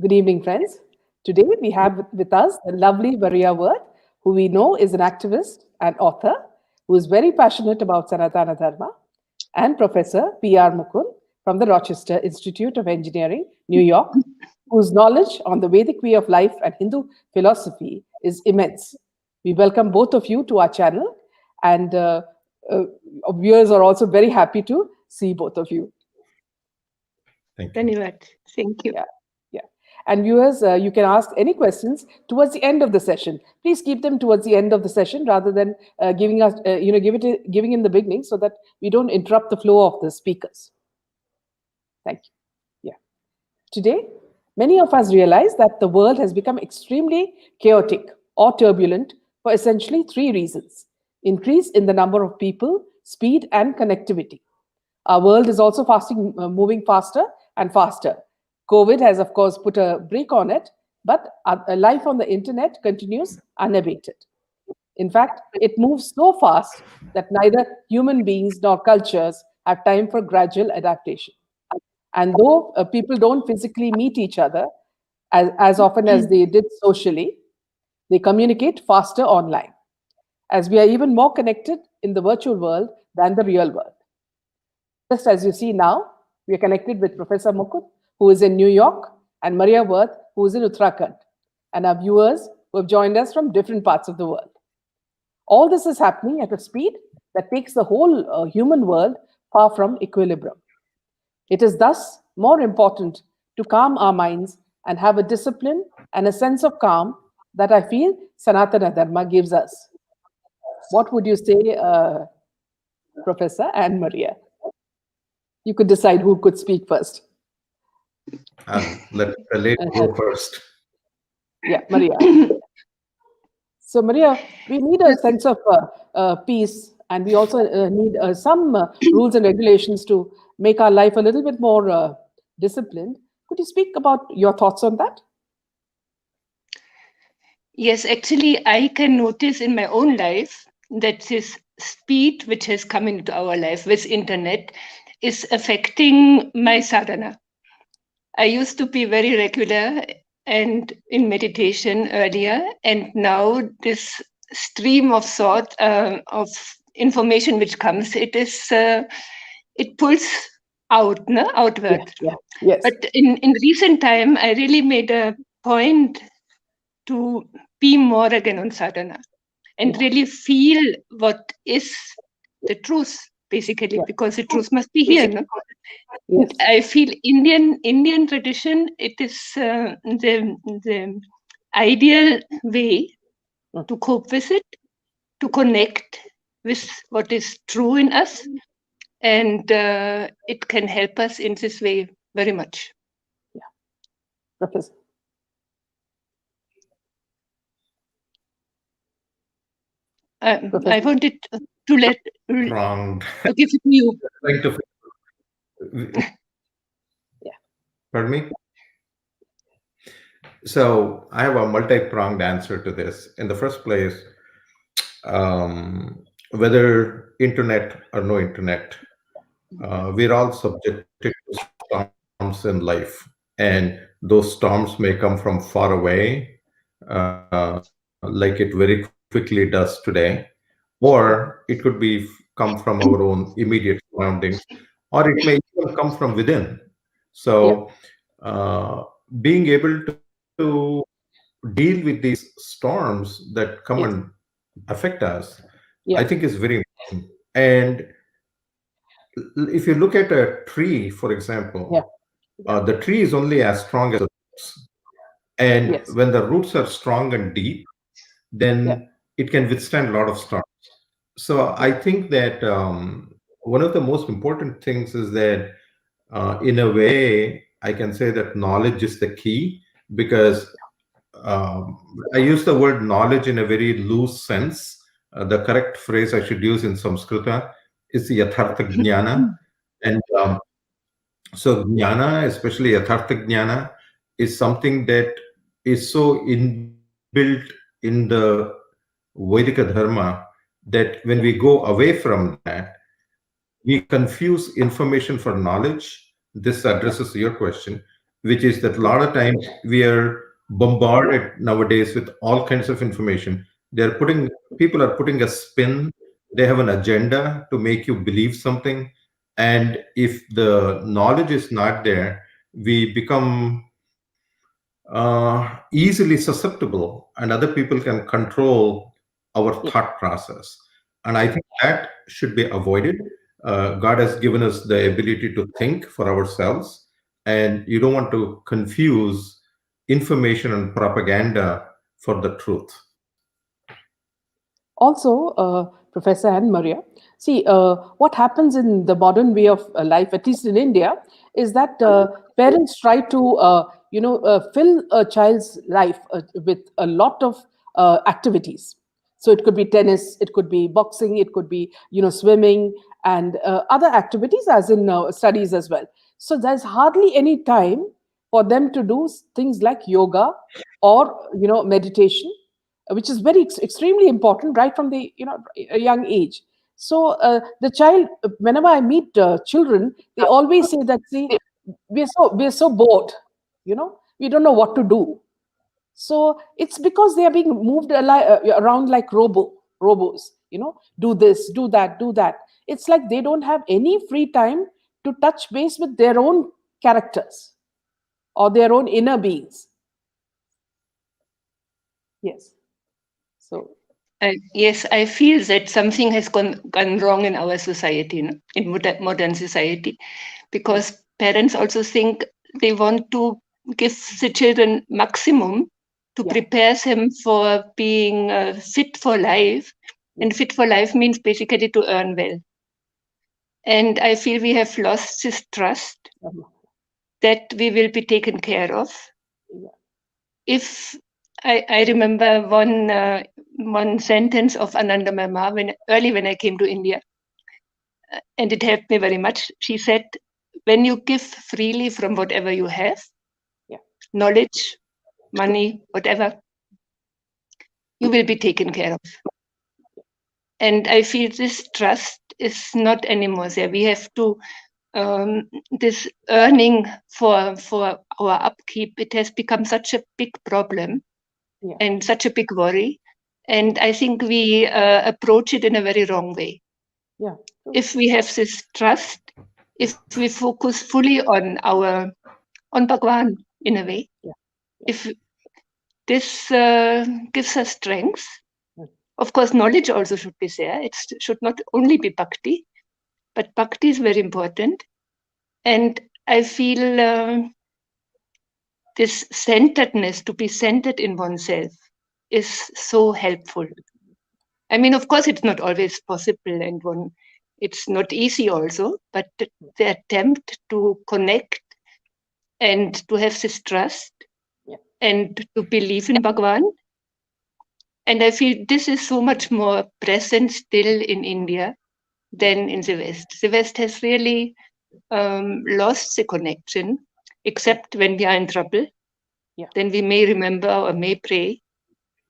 Good evening, friends. Today we have with us the lovely Maria Wirth, who we know is an activist and author who is very passionate about Sanatana Dharma, and Professor P.R. Mukund from the Rochester Institute of Engineering, New York, whose knowledge on the Vedic way of life and Hindu philosophy is immense. We welcome both of you to our channel, and our viewers are also very happy to see both of you. Thank you. Thank you. Yeah. And viewers, you can ask any questions towards the end of the session. Please keep them towards the end of the session rather than giving us, giving in the beginning, so that we don't interrupt the flow of the speakers. Thank you. Yeah. Today, many of us realize that the world has become extremely chaotic or turbulent for essentially three reasons: increase in the number of people, speed, and connectivity. Our world is also moving faster and faster. COVID has, of course, put a brake on it, but life on the internet continues unabated. In fact, it moves so fast that neither human beings nor cultures have time for gradual adaptation. And though people don't physically meet each other as often as they did socially, they communicate faster online, as we are even more connected in the virtual world than the real world. Just as you see now, we are connected with Professor Mukund, who is in New York, and Maria Wirth, who is in Uttarakhand, and our viewers who have joined us from different parts of the world. All this is happening at a speed that takes the whole human world far from equilibrium. It is thus more important to calm our minds and have a discipline and a sense of calm that I feel Sanatana Dharma gives us. What would you say, Professor and Maria? You could decide who could speak first. Let the lady go first. Yeah, Maria. So, Maria, we need a sense of peace, and we also need some rules and regulations to make our life a little bit more disciplined. Could you speak about your thoughts on that? Yes, actually, I can notice in my own life that this speed which has come into our life with internet is affecting my sadhana. I used to be very regular and in meditation earlier, and now this stream of thought, of information which comes, it pulls outward. Yeah. Yes. But in recent time, I really made a point to be more again on sadhana and really feel what is the truth, basically, because the truth must be here. No? Yes. I feel Indian tradition, it is the ideal way to cope with it, to connect with what is true in us, and it can help us in this way very much. Yeah. Professor. I wanted to give it to you. Yeah. Pardon me? So I have a multi-pronged answer to this. In the first place, whether internet or no internet, we're all subjected to storms in life, and those storms may come from far away, like it very quickly does today, or it could be come from our own immediate surroundings, or it may even come from within. So being able to deal with these storms that come and affect us, I think is very important. And if you look at a tree, for example, the tree is only as strong as the roots. And when the roots are strong and deep, then it can withstand a lot of storms. So I think that one of the most important things is that in a way, I can say that knowledge is the key, because I use the word knowledge in a very loose sense. The correct phrase I should use in Sanskrita is yathartha jnana. And so jnana, especially yathartha jnana, is something that is so inbuilt in the Vedic Dharma that when we go away from that, we confuse information for knowledge. This addresses your question. which is that a lot of times we are bombarded nowadays with all kinds of information. People are putting a spin, they have an agenda to make you believe something. And if the knowledge is not there, we become easily susceptible, and other people can control our thought process. And I think that should be avoided. God has given us the ability to think for ourselves, and you don't want to confuse information and propaganda for the truth. Also, Professor and Maria, see, what happens in the modern way of life, at least in India, is that parents try to, fill a child's life with a lot of activities. So it could be tennis, it could be boxing, it could be, swimming, and other activities, as in studies as well. So there's hardly any time for them to do things like yoga or, meditation, which is very extremely important right from the a young age. So the child, whenever I meet children, they always say that, see, we're so bored, we don't know what to do. So it's because they are being moved around like robos, do this, do that, do that. It's like they don't have any free time to touch base with their own characters or their own inner beings. Yes. So yes, I feel that something has gone wrong in our society, in modern society, because parents also think they want to give the children maximum to prepare them for being fit for life. And fit for life means basically to earn well. And I feel we have lost this trust that we will be taken care of. If I remember one sentence of Ananda Mama when I came to India, and it helped me very much. She said, when you give freely from whatever you have, knowledge, money, whatever, you will be taken care of. And I feel this trust is not anymore there. We have to, this earning for our upkeep, it has become such a big problem and such a big worry. And I think we approach it in a very wrong way. Yeah. If we have this trust, if we focus fully on Bhagwan in a way, if this gives us strength, of course, knowledge also should be there. It should not only be bhakti, but bhakti is very important. And I feel this centeredness, to be centered in oneself, is so helpful. I mean, of course, it's not always possible, and it's not easy also, but the attempt to connect and to have this trust and to believe in Bhagwan. And I feel this is so much more present still in India than in the West. The West has really lost the connection, except when we are in trouble. Then we may remember or may pray,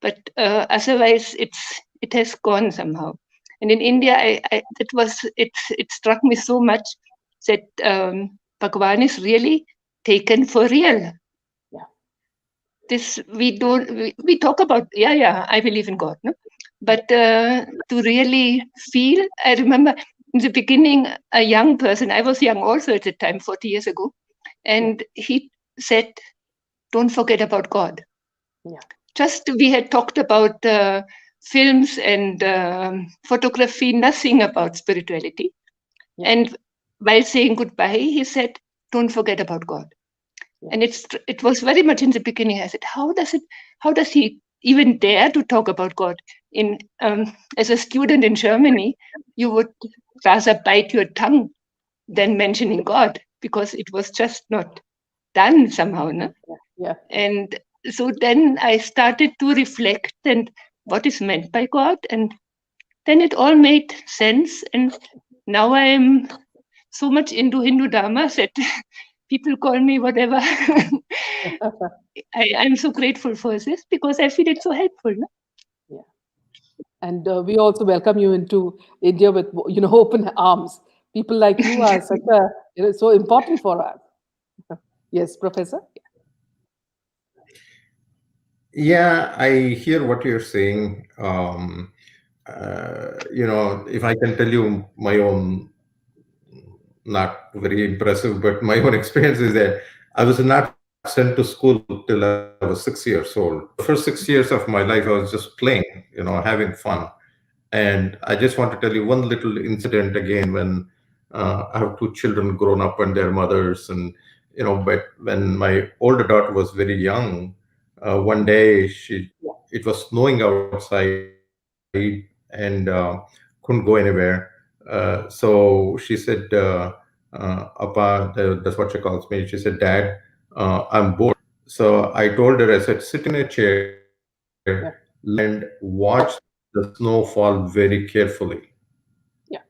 but otherwise it has gone somehow. And in India, it struck me so much that Bhagwan is really taken for real. This we talk about, I believe in God, no? But to really feel, I remember in the beginning, a young person, I was young also at the time, 40 years ago, and he said, don't forget about God. Just we had talked about films and photography, nothing about spirituality. And while saying goodbye, he said, don't forget about God. And it was very much in the beginning. I said, how does he even dare to talk about God? As a student in Germany, you would rather bite your tongue than mentioning God, because it was just not done somehow. No? And so then I started to reflect and what is meant by God, and then it all made sense. And now I am so much into Hindu Dharma that people call me whatever. I'm so grateful for this because I feel it so helpful. No? Yeah. And we also welcome you into India with open arms. People like you are such so important for us. Yes, Professor? Yeah, I hear what you're saying. If I can tell you my own, not very impressive, but my own experience is that I was not sent to school till I was 6 years old. The first 6 years of my life, I was just playing, having fun. And I just want to tell you one little incident again when I have two children grown up and their mothers. And, but when my older daughter was very young, one day it was snowing outside and couldn't go anywhere. So she said, Appa, that's what she calls me. She said, Dad, I'm bored. So I told her, I said, sit in a chair, Yeah. and watch the snow fall very carefully Yeah.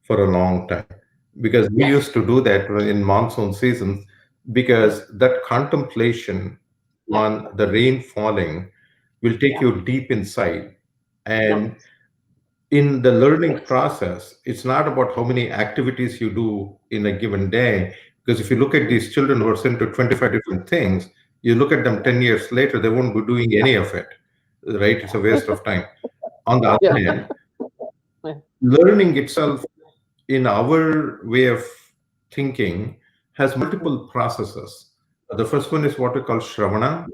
for a long time. Because we used to do that in monsoon seasons, because that contemplation Yeah. on the rain falling will take Yeah. you deep inside. Yeah. And in the learning process, it's not about how many activities you do in a given day. Because if you look at these children who are sent to 25 different things, you look at them 10 years later, they won't be doing any of it, right? It's a waste of time. On the Yeah. other hand, Yeah. learning itself in our way of thinking has multiple processes. The first one is what we call Shravana.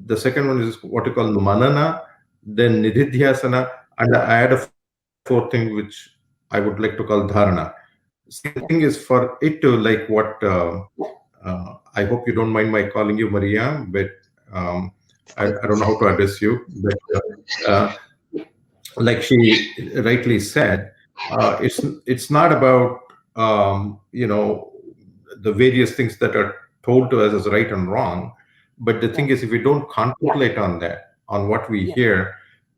The second one is what we call Manana, then Nididhyasana, and I add a fourth thing which I would like to call Dharna. See, the thing is for it to like what I hope you don't mind my calling you Maria, but um, I don't know how to address you. But like she rightly said, it's not about the various things that are told to us as right and wrong, but the thing is, if we don't contemplate on that, on what we hear,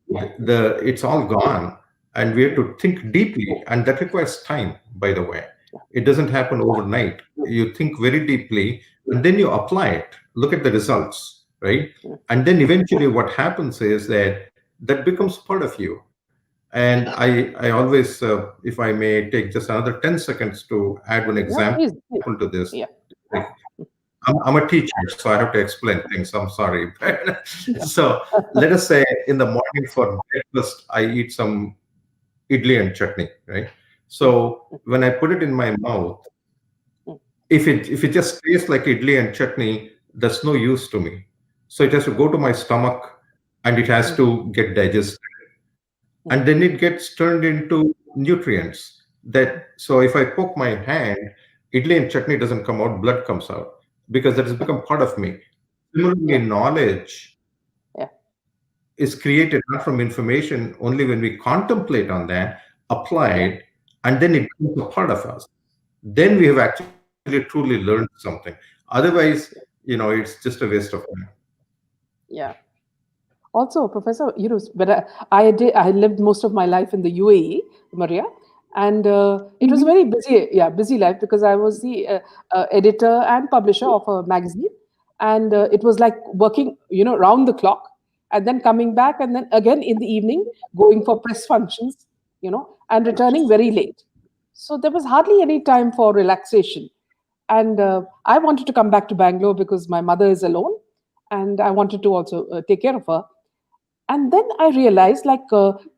the it's all gone, and we have to think deeply, and that requires time. By the way, it doesn't happen overnight. You think very deeply, and then you apply it. Look at the results, right? And then eventually, what happens is that becomes part of you. And I always, if I may take just another 10 seconds to add one Yeah, example please. to this. Yeah. Like, I'm a teacher, so I have to explain things. I'm sorry. So let us say in the morning for breakfast, I eat some idli and chutney, right? So when I put it in my mouth, if it just tastes like idli and chutney, that's no use to me. So it has to go to my stomach and it has to get digested. And then it gets turned into nutrients. So if I poke my hand, idli and chutney doesn't come out, blood comes out because that has become part of me. Similarly, knowledge Yeah. is created not from information, only when we contemplate on that, apply it, and then it becomes a part of us. Then we have actually truly learned something. Otherwise, it's just a waste of time. Yeah. Also, Professor, but I lived most of my life in the UAE, Maria, and it was a very busy life because I was the editor and publisher of a magazine, and it was like working, round the clock, and then coming back, and then again in the evening going for press functions, and returning very late. So there was hardly any time for relaxation, and I wanted to come back to Bangalore because my mother is alone, and I wanted to also take care of her. And then I realized, like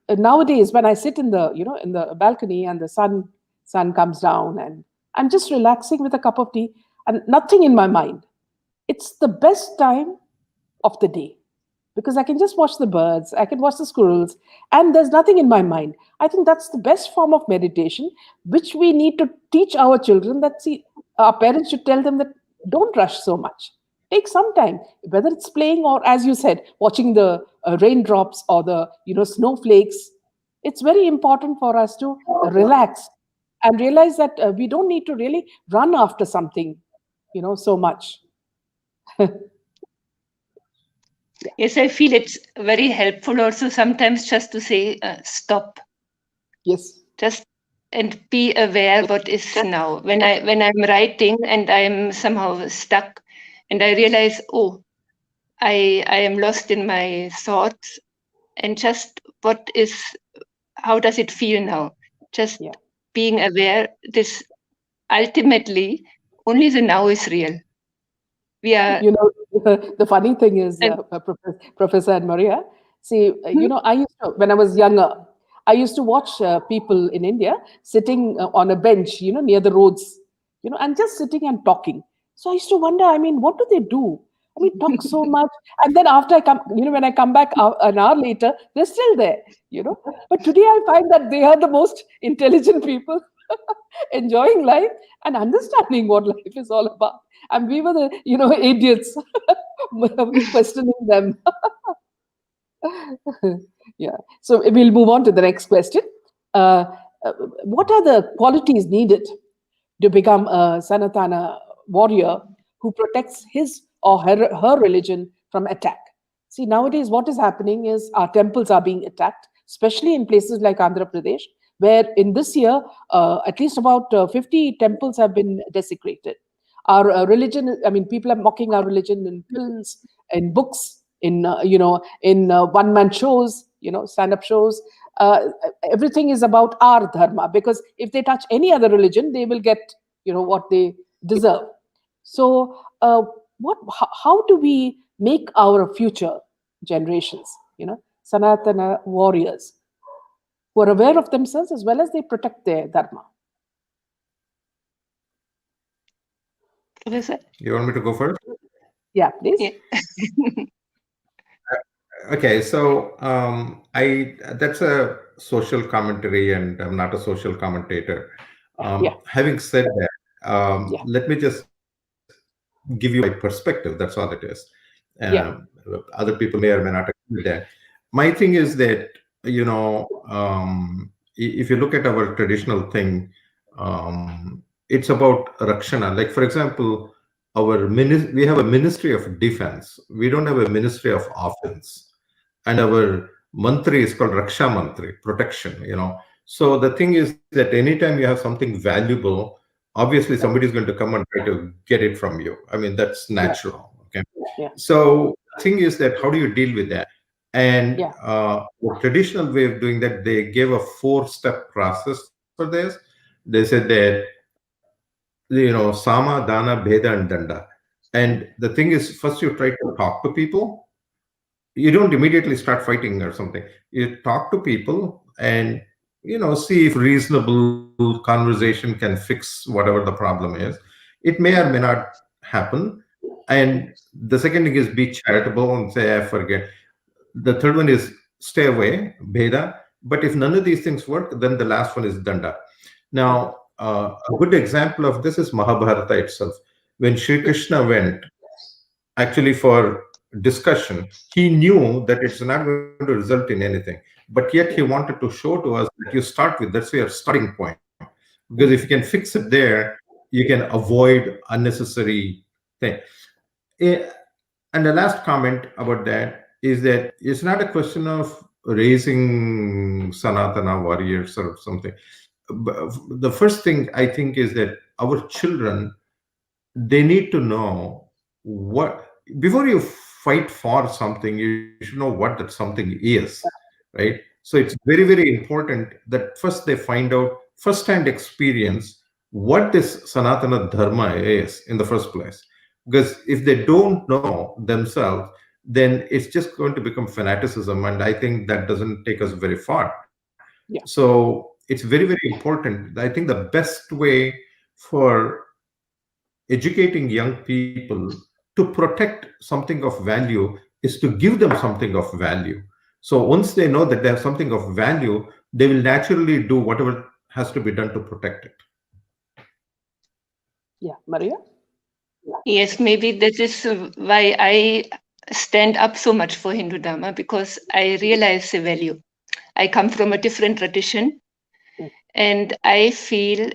nowadays, when I sit in the in the balcony and the sun comes down, and I'm just relaxing with a cup of tea and nothing in my mind, it's the best time of the day because I can just watch the birds, I can watch the squirrels, and there's nothing in my mind. I think that's the best form of meditation, which we need to teach our children. That see, our parents should tell them that don't rush so much. Take some time, whether it's playing or, as you said, watching the raindrops or the snowflakes. It's very important for us to relax and realize that we don't need to really run after something, so much. Yes, I feel it's very helpful also sometimes just to say stop. Yes. Just and be aware what is now. When I'm writing and I'm somehow stuck and I realize, oh, I am lost in my thoughts, and just how does it feel now? Just being aware, this ultimately only the now is real. We are. You know, the funny thing is, Professor and Maria, see, I used to, when I was younger, I used to watch people in India sitting on a bench, near the roads, and just sitting and talking. So I used to wonder, I mean, what do they do? I mean, talk so much. And then after I come, when I come back an hour later, they're still there. But today I find that they are the most intelligent people enjoying life and understanding what life is all about. And we were the, idiots questioning them. Yeah. So we'll move on to the next question. Uh, what are the qualities needed to become a Sanatana warrior who protects his or her religion from attack? See, nowadays, what is happening is our temples are being attacked, especially in places like Andhra Pradesh, where in this year, at least about 50 temples have been desecrated. Our religion, I mean, people are mocking our religion in films, in books, in one-man shows, stand-up shows. Everything is about our dharma, because if they touch any other religion, they will get, what they deserve. So, how do we make our future generations, Sanatana warriors, who are aware of themselves as well as they protect their dharma? Professor? You want me to go first? Yeah, please. Yeah. Okay, so I that's a social commentary, and I'm not a social commentator. Yeah. Having said that, Yeah. let me just give you my perspective. That's all it is. Yeah. Other people may or may not agree with that. My thing is that if you look at our traditional thing, it's about rakshana. Like for example, we have a ministry of defense. We don't have a ministry of offense, and our mantri is called Raksha Mantri, protection. So the thing is that anytime you have something valuable, obviously somebody is going to come and try to get it from you. I mean, that's Yeah. natural. Okay. Yeah. So the thing is that how do you deal with that? And Yeah. the traditional way of doing that, they gave a 4-step process for this. They said that sama, dana, bheda, and danda. And the thing is, first you try to talk to people. You don't immediately start fighting or something. You talk to people and see if reasonable conversation can fix whatever the problem is. It may or may not happen. And the second thing is be charitable and say, I forget. The third one is stay away, bheda. But if none of these things work, then the last one is danda. Now, a good example of this is Mahabharata itself. When Sri Krishna went actually for discussion, he knew that it's not going to result in anything, but yet he wanted to show to us that you start with, that's your starting point, because if you can fix it there, you can avoid unnecessary thing. Eh, and the last comment about that is that it's not a question of raising Sanatana warriors or something. The first thing I think is that our children, they need to know what, before you fight for something, you should know what that something is, right? So it's very, very important that first they find out first-hand experience what this Sanatana Dharma is in the first place. Because if they don't know themselves, then it's just going to become fanaticism, and I think that doesn't take us very far. Yeah. So it's very, very important. I think the best way for educating young people to protect something of value is to give them something of value. So once they know that they have something of value, they will naturally do whatever has to be done to protect it. Yeah. Maria? Yes, maybe that is why I stand up so much for Hindu Dharma, because I realize the value. I come from a different tradition, and I feel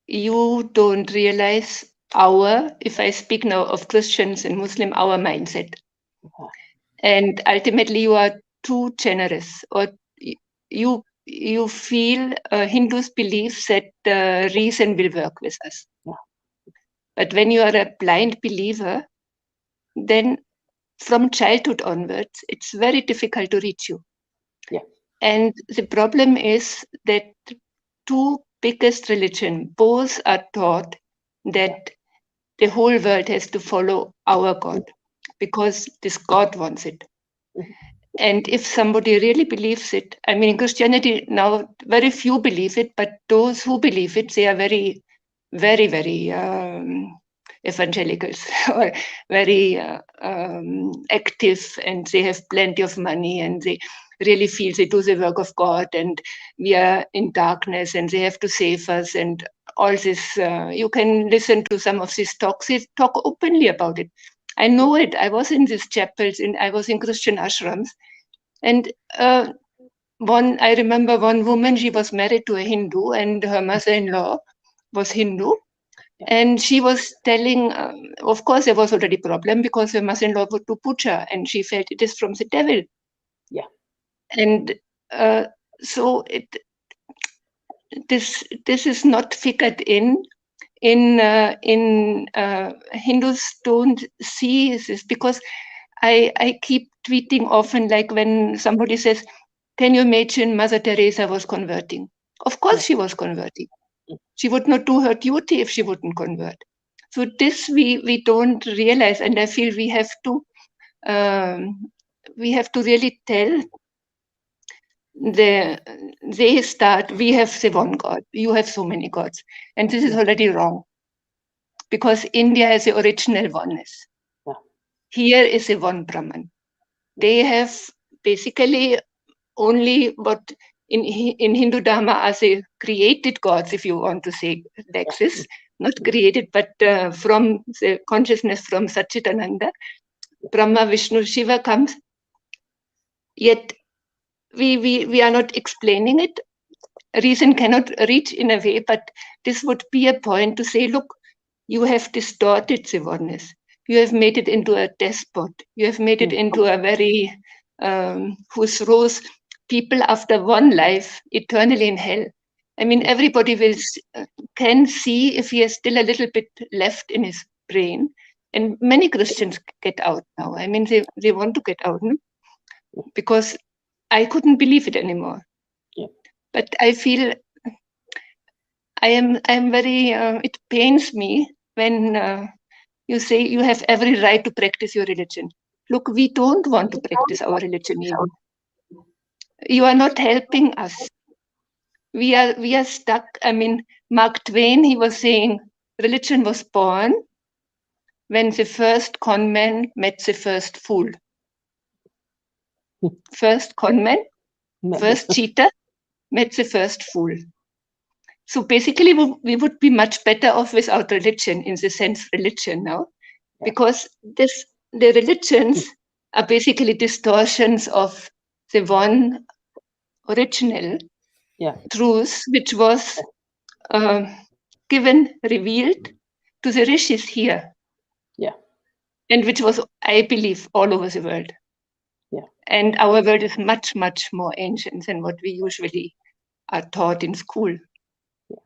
you don't realize if I speak now of Christians and Muslim, our mindset. And ultimately, you are too generous, or you feel Hindus believe that reason will work with us. But when you are a blind believer, then from childhood onwards, it's very difficult to reach you. Yeah. And the problem is that two biggest religion, both are taught that the whole world has to follow our God because this God wants it. And if somebody really believes it, I mean, in Christianity now, very few believe it, but those who believe it, they are very, very, very evangelicals or very active, and they have plenty of money, and they really feel they do the work of God, and we are in darkness, and they have to save us, and all this. You can listen to some of these talks. They talk openly about it. I know it. I was in these chapels, I was in Christian ashrams, and I remember one woman. She was married to a Hindu, and her mother-in-law was Hindu, and she was telling. Of course, there was already a problem because her mother-in-law would do puja, and she felt it is from the devil. Yeah, and so this is not figured in. Hindus don't see this because I keep tweeting often, like when somebody says, can you imagine Mother Teresa was converting? Of course she was converting. She would not do her duty if she wouldn't convert. So this we don't realize, and I feel we have to really tell they start, we have the one God, you have so many gods, and this is already wrong. Because India has the original oneness. Yeah. Here is a one Brahman. They have basically only what in Hindu Dharma are the created gods, if you want to say like this, not created, but from the consciousness from Satchitananda, Brahma, Vishnu, Shiva comes. Yet we are not explaining it. Reason cannot reach in a way, but this would be a point to say, look, you have distorted the oneness. You have made it into a despot. You have made it into a very, who throws people after one life eternally in hell. I mean, everybody can see if he has still a little bit left in his brain. And many Christians get out now. I mean, they want to get out, no? Because I couldn't believe it anymore. Yeah. But I feel I am very, it pains me when you say you have every right to practice your religion. Look, we don't want to practice our religion even. You are not helping us. We are stuck. I mean, Mark Twain, he was saying religion was born when the first conman met the first fool. First conman, first cheater met the first fool. So basically, we would be much better off without religion, in the sense religion now, because the religions are basically distortions of the one original truth, which was revealed to the rishis here. Yeah. And which was, I believe, all over the world. Yeah. And our world is much, much more ancient than what we usually are taught in school. Yeah.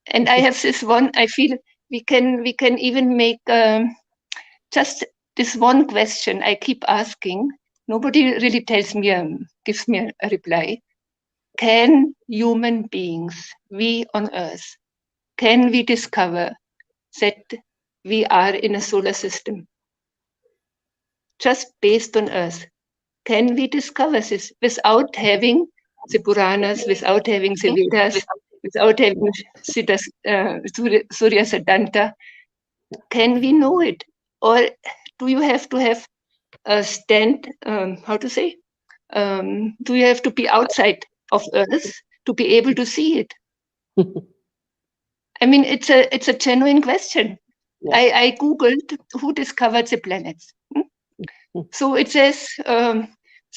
And I have this one, I feel we can even make just this one question I keep asking. Nobody really tells me, gives me a reply. Can human beings, we on Earth, can we discover that we are in a solar system? Just based on Earth. Can we discover this without having the Puranas, without having the Vedas, without having Surya Siddhanta? Can we know it? Or do you have to have a stand, do you have to be outside of Earth to be able to see it? I mean, it's a genuine question. Yeah. I Googled who discovered the planets. So it says the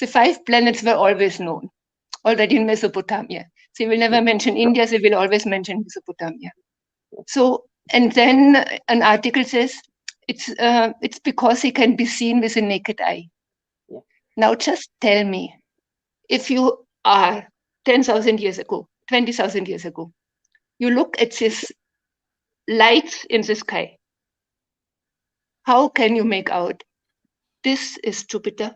5 planets were always known, already in Mesopotamia. They will never mention India, they will always mention Mesopotamia. So, and then an article says it's because they can be seen with the naked eye. Yeah. Now just tell me, if you are 10,000 years ago, 20,000 years ago, you look at this lights in the sky, how can you make out this is Jupiter,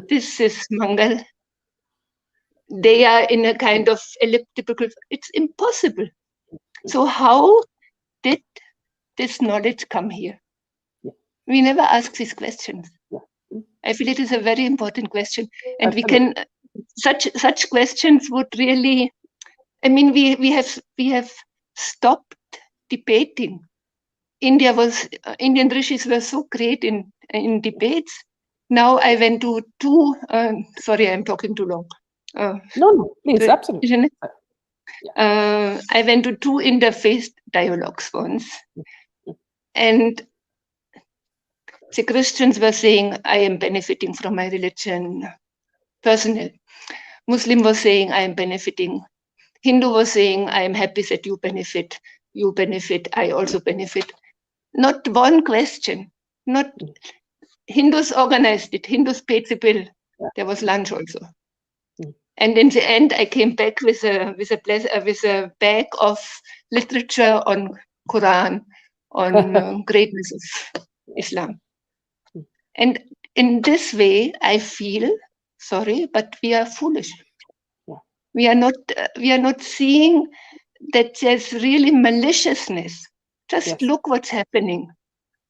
this is Mangal, they are in a kind of elliptical, it's impossible. So how did this knowledge come here? We never ask these questions. I feel it is a very important question, and we can such questions would really. I mean, we have stopped debating. Indian rishis were so great in debates. Now I went to two. Sorry, I'm talking too long. No, please, absolutely. I went to two interfaith dialogues once, and the Christians were saying, I am benefiting from my religion, personal. Muslim was saying, I am benefiting. Hindu was saying, I am happy that you benefit, I also benefit. Not one question. Not Hindus organized it. Hindus paid the bill. There was lunch also. And in the end, I came back with a bag of literature on Quran, on greatness of Islam. And in this way, I feel, sorry, but we are foolish. We are not seeing that there's really maliciousness. Just look what's happening.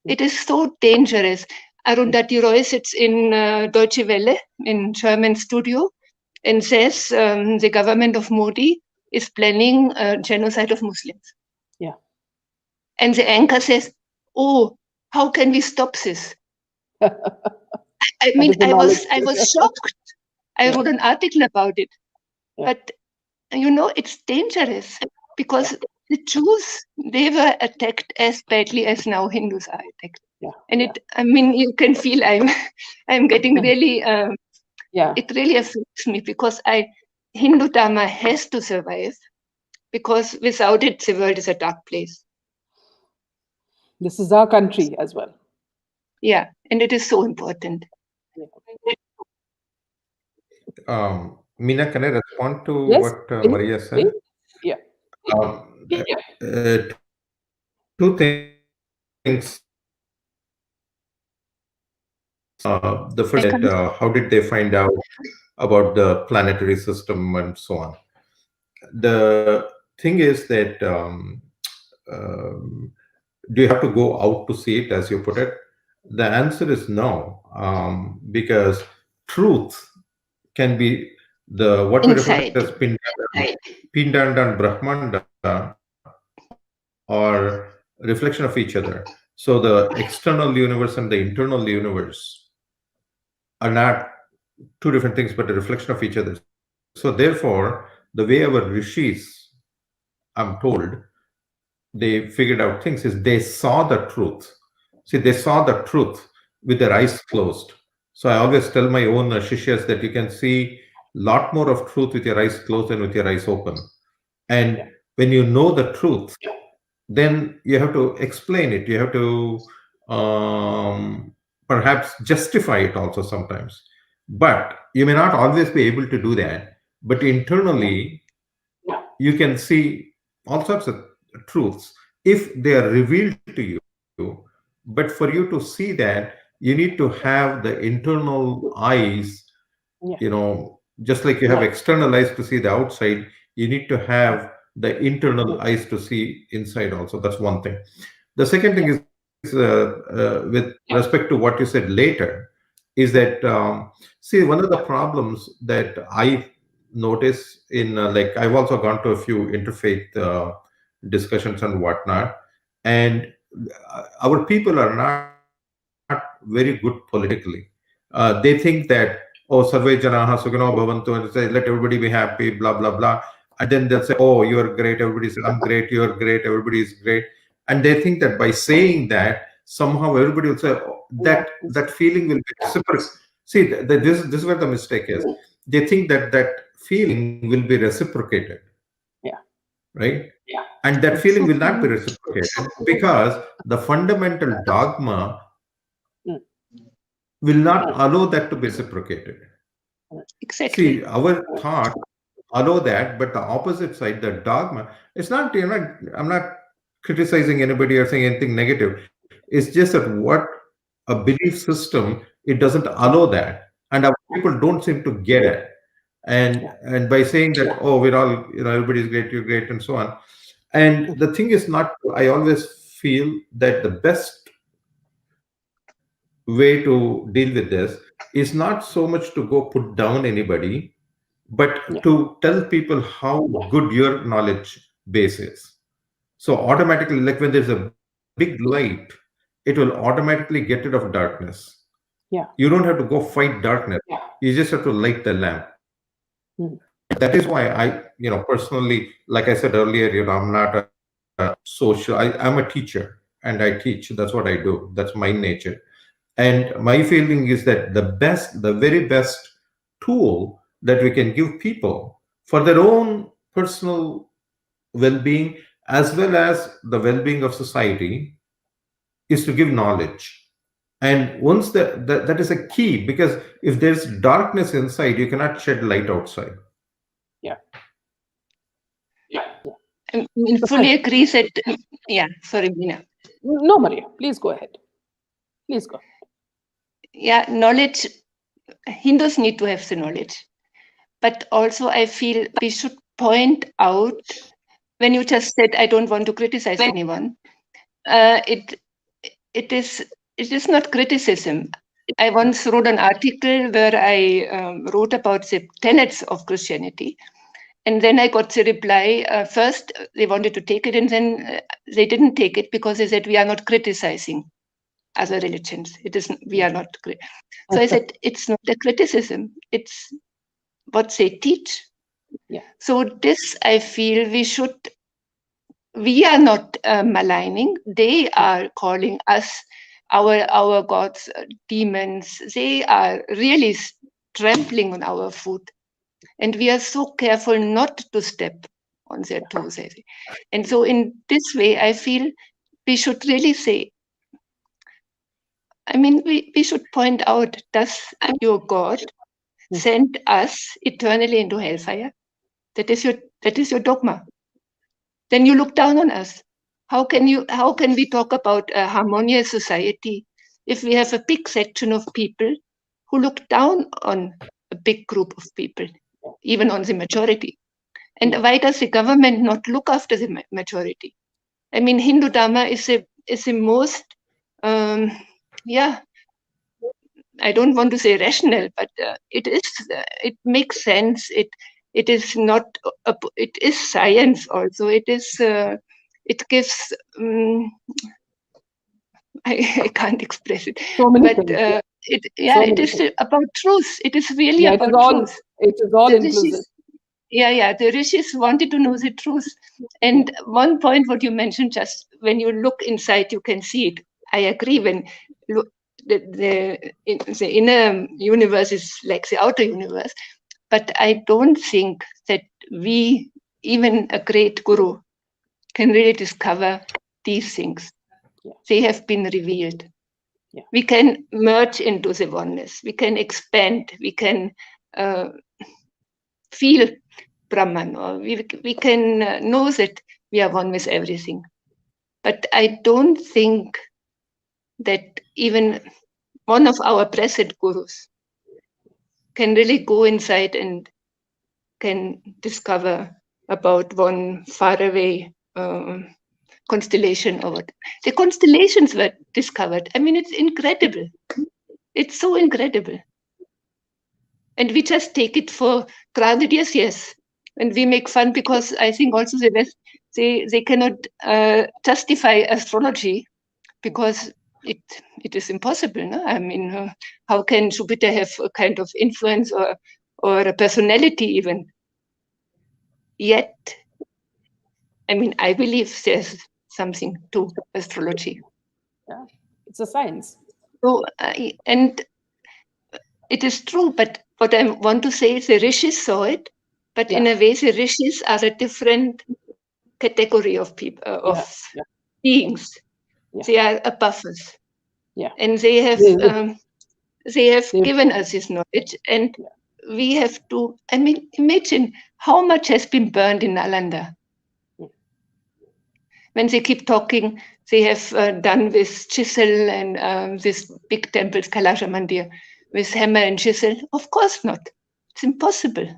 It is so dangerous. Arundhati Roy sits in Deutsche Welle, in German studio, and says the government of Modi is planning genocide of Muslims. Yeah. And the anchor says, oh, how can we stop this? I mean, I was shocked. I wrote an article about it. But, it's dangerous because the Jews, they were attacked as badly as now Hindus are attacked. And I mean, you can feel I'm getting really, it really affects me because Hindu Dharma has to survive because without it, the world is a dark place. This is our country as well. Yeah, and it is so important. Meena, can I respond to what Maria said? Yeah. Two things. The first, how did they find out about the planetary system and so on? The thing is that do you have to go out to see it, as you put it? The answer is no, because truth can be what we refer to as Pindanda and Brahmanda are reflection of each other. So the external universe and the internal universe are not two different things, but a reflection of each other. So therefore, the way our rishis, I'm told, they figured out things is they saw the truth. See, they saw the truth with their eyes closed. So I always tell my own shishyas that you can see a lot more of truth with your eyes closed than with your eyes open. And when you know the truth, then you have to explain it. You have to perhaps justify it also sometimes. But you may not always be able to do that. But internally, you can see all sorts of truths if they are revealed to you. But for you to see that, you need to have the internal eyes, just like you have external eyes to see the outside, you need to have the internal eyes to see inside also. That's one thing. The second thing is with respect to what you said later, is that, see, one of the problems that I notice in, I've also gone to a few interfaith discussions and whatnot, and our people are not very good politically. They think that, oh, sarve janaha sukhino bhavantu, and say, let everybody be happy, blah, blah, blah. And then they'll say, oh, you're great, everybody's, I'm great, you're great, everybody's great. And they think that by saying that, somehow everybody will say, oh, that feeling will be reciprocal. See, this is where the mistake is. They think that feeling will be reciprocated. Right? And that feeling will not be reciprocated because the fundamental dogma will not allow that to be reciprocated. Exactly. See, our thought allow that, but the opposite side, the dogma, it's not, I'm not criticizing anybody or saying anything negative. It's just that what a belief system, it doesn't allow that. And our people don't seem to get it. And by saying that, oh, we're all, everybody's great, you're great, and so on. And the thing is not, I always feel that the best way to deal with this is not so much to go put down anybody, but to tell people how good your knowledge base is. So automatically, like when there's a big light, it will automatically get rid of darkness. Yeah. You don't have to go fight darkness. You just have to light the lamp. That is why I, personally, like I said earlier, I'm not a social. I'm a teacher and I teach. That's what I do. That's my nature. And my feeling is that the very best tool that we can give people for their own personal well-being as well as the well-being of society is to give knowledge. And once that is a key, because if there's darkness inside, you cannot shed light outside. Yeah. I fully agree that, sorry, Meena. No, Maria, please go ahead. Please go. Yeah, knowledge, Hindus need to have the knowledge. But also I feel we should point out, when you just said, I don't want to criticize anyone, it is not criticism. I once wrote an article where I wrote about the tenets of Christianity. And then I got the reply, first they wanted to take it and then they didn't take it because they said, we are not criticizing other religions. We are not. So I said, it's not a criticism. It's what they teach. Yeah. So this, I feel we are not maligning. They are calling us our gods, demons. They are really trampling on our foot. And we are so careful not to step on their toes. And so in this way, I feel we should really say, we should point out, does your God send us eternally into hellfire? That is your dogma. Then you look down on us. How can we talk about a harmonious society if we have a big section of people who look down on a big group of people, even on the majority? And why does the government not look after the majority? Hindu Dharma is the most, I don't want to say rational, but it makes sense. It is not, it is science also. It gives, I can't express it. So many but things, it is about truth. It is really about truth. It is all inclusive. The rishis wanted to know the truth. And one point, what you mentioned, just when you look inside, you can see it. I agree. When the inner universe is like the outer universe, but I don't think that we, even a great guru, can really discover these things. They have been revealed. We can merge into the oneness. We can expand. We can feel Brahman, or we can know that we are one with everything. But I don't think that even one of our present gurus can really go inside and can discover about one faraway constellation or what. The constellations were discovered. It's incredible. It's so incredible. And we just take it for granted, yes. And we make fun because I think also the West, they cannot justify astrology because it is impossible. No? How can Jupiter have a kind of influence or a personality even? Yet, I believe there's something to astrology. Yeah, it's a science. So, and it is true, but what I want to say is the rishis saw it, but in a way the rishis are a different category of people, of beings. They are above us. And they have given us this knowledge, and we have to, imagine how much has been burned in Nalanda. When they keep talking, they have done with chisel and this big temples, Kailasha Mandir, with hammer and chisel. Of course not. It's impossible.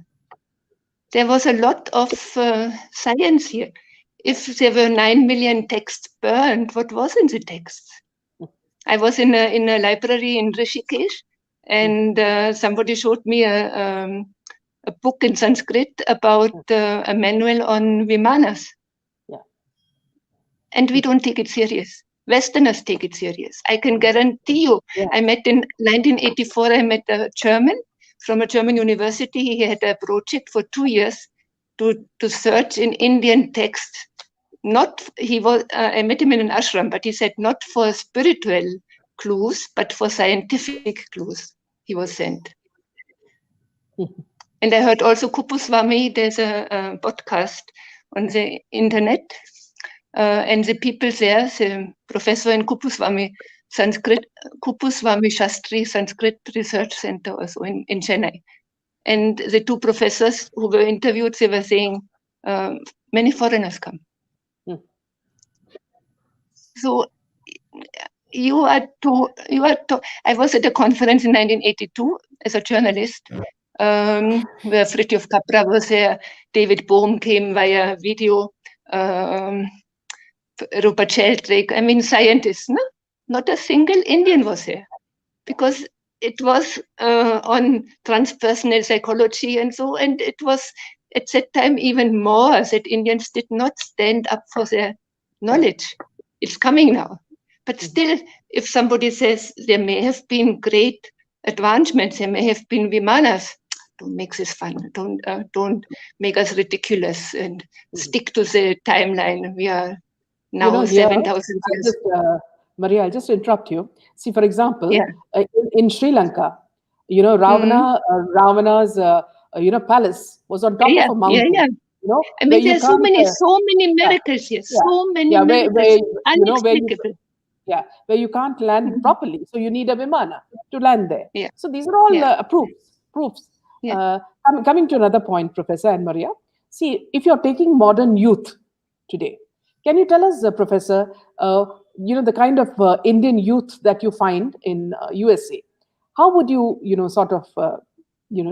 There was a lot of science here. if there were 9 million texts burned, what was in the texts? I was in a library in Rishikesh, and somebody showed me a book in Sanskrit about a manual on Vimanas. And we don't take it serious. Westerners take it serious. I can guarantee you. I met in 1984, I met a German from a German university. He had a project for 2 years to search in Indian texts. I met him in an ashram, but he said not for spiritual clues, but for scientific clues. He was sent. And I heard also Kupuswami, there's a podcast on the internet. And the people there, the professor in Kupuswami Shastri Sanskrit Research Center also in Chennai. And the two professors who were interviewed, they were saying, many foreigners come. So I was at a conference in 1982 as a journalist, where Fritjof Capra was there, David Bohm came via video, Rupert Sheldrake, I mean scientists, no? Not a single Indian was there, because it was on transpersonal psychology and so, and it was at that time even more that Indians did not stand up for their knowledge. It's coming now. But still, if somebody says there may have been great advancements, there may have been Vimanas, don't make this fun. Don't make us ridiculous and stick to the timeline. We are now 7,000 years. Maria, I'll just interrupt you. See, for example, in Sri Lanka, Ravana's palace was on top of a mountain. I mean, there's so many miracles here. So many miracles. Unexplicable. Where you can't land properly. So you need a Vimana to land there. So these are all proofs. Coming to another point, Professor and Maria. See, if you're taking modern youth today, can you tell us, Professor, the kind of Indian youth that you find in USA? How would you,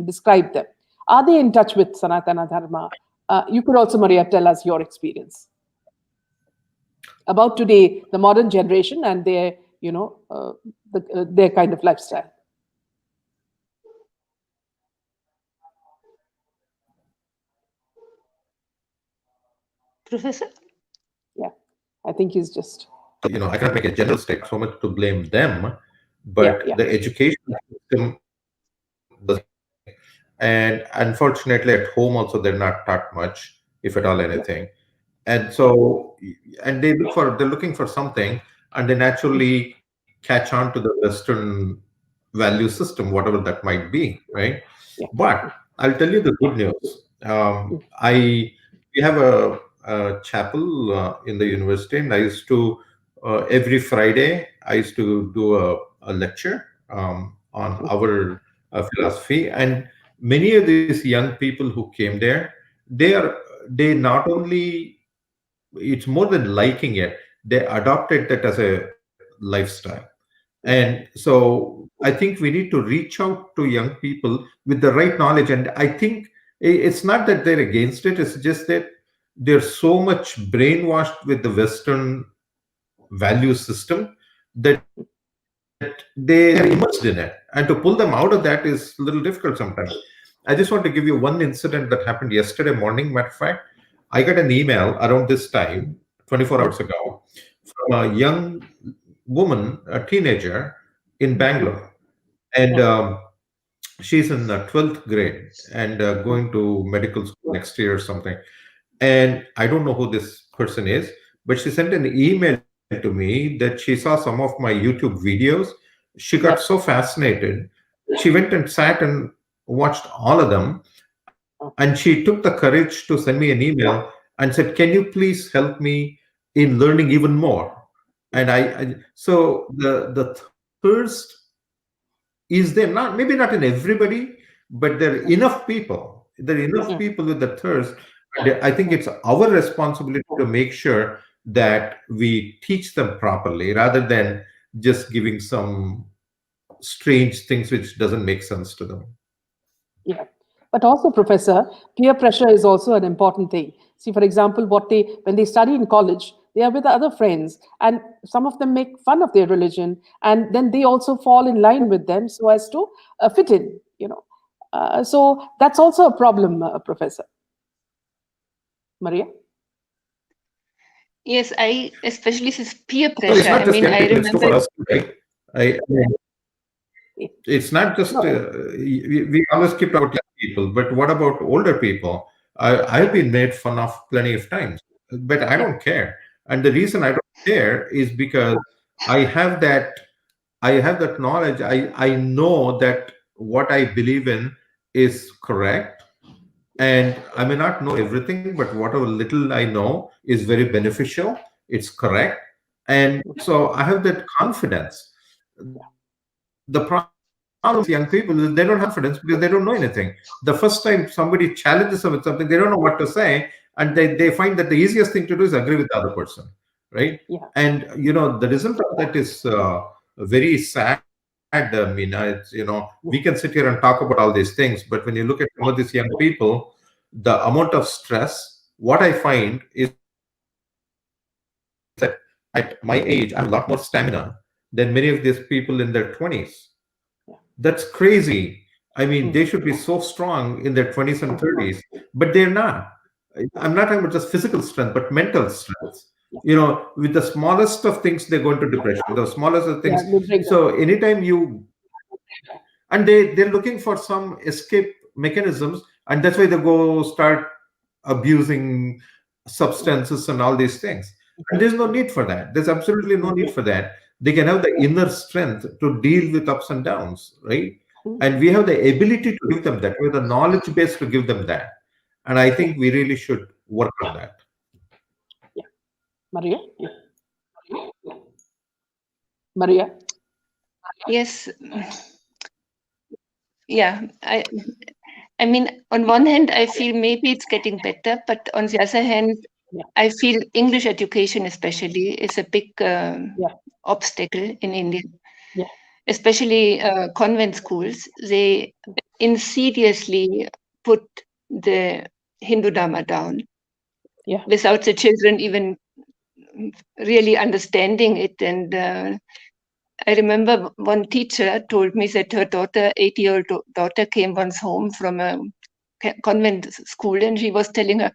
describe them? Are they in touch with Sanatana Dharma? You could also, Maria, tell us your experience about today, the modern generation and their, their kind of lifestyle. Professor? Yeah, I think he's just... I cannot make a general statement, so much to blame them, but the education system doesn't. And unfortunately, at home also, they're not taught much, if at all anything. And so, and they're looking for something, and they naturally catch on to the Western value system, whatever that might be, right? But I'll tell you the good news. We have a chapel in the university, and I used to every Friday I used to do a lecture on our philosophy, and many of these young people who came there, they not only, it's more than liking it, they adopted that as a lifestyle. And so I think we need to reach out to young people with the right knowledge. And I think it's not that they're against it, it's just that they're so much brainwashed with the Western value system that they're immersed in it. And to pull them out of that is a little difficult sometimes. I just want to give you one incident that happened yesterday morning. Matter of fact, I got an email around this time, 24 hours ago, from a young woman, a teenager in Bangalore. And she's in the 12th grade and going to medical school next year or something. And I don't know who this person is, but she sent an email to me that she saw some of my YouTube videos. She got so fascinated. She went and sat and watched all of them. And she took the courage to send me an email and said, can you please help me in learning even more? And so the thirst is there, maybe not in everybody, but there are enough people. There are enough people with the thirst. I think it's our responsibility to make sure that we teach them properly rather than just giving some strange things which doesn't make sense to them. Yeah. But also, Professor, peer pressure is also an important thing. See, for example, when they study in college, they are with other friends, and some of them make fun of their religion, and then they also fall in line with them so as to fit in. So that's also a problem, Professor. Maria? Yes, especially this peer So it's pressure. not I just mean, young I people, it's true for remember. us, right? It's not just, we always keep talking about young people, but what about older people? I've been made fun of plenty of times, but I don't care. And the reason I don't care is because I have that, I have that knowledge. I know that what I believe in is correct. And I may not know everything, but whatever little I know is very beneficial. It's correct. And so I have that confidence. The problem with young people is they don't have confidence because they don't know anything. The first time somebody challenges them with something, they don't know what to say, and they find that the easiest thing to do is agree with the other person, right? Yeah. And the result of that is very sad. We can sit here and talk about all these things, but when you look at some of these young people, the amount of stress, what I find is that at my age, I have a lot more stamina than many of these people in their 20s. That's crazy. I mean, they should be so strong in their 20s and 30s, but they're not. I'm not talking about just physical strength, but mental strength. With the smallest of things, they go into depression. The smallest of things. So anytime and they're looking for some escape mechanisms, and that's why they go start abusing substances and all these things. And there's no need for that. There's absolutely no need for that. They can have the inner strength to deal with ups and downs, right? And we have the ability to give them that. We have the knowledge base to give them that. And I think we really should work on that. Yeah. Maria? Maria? Yes. Yeah. I mean, on one hand, I feel maybe it's getting better, but on the other hand, I feel English education especially is a big obstacle in India. Yeah. Especially convent schools. They insidiously put the Hindu Dharma down without the children even really understanding it. And I remember one teacher told me that her daughter, 8-year-old daughter, came once home from a convent school, and she was telling her,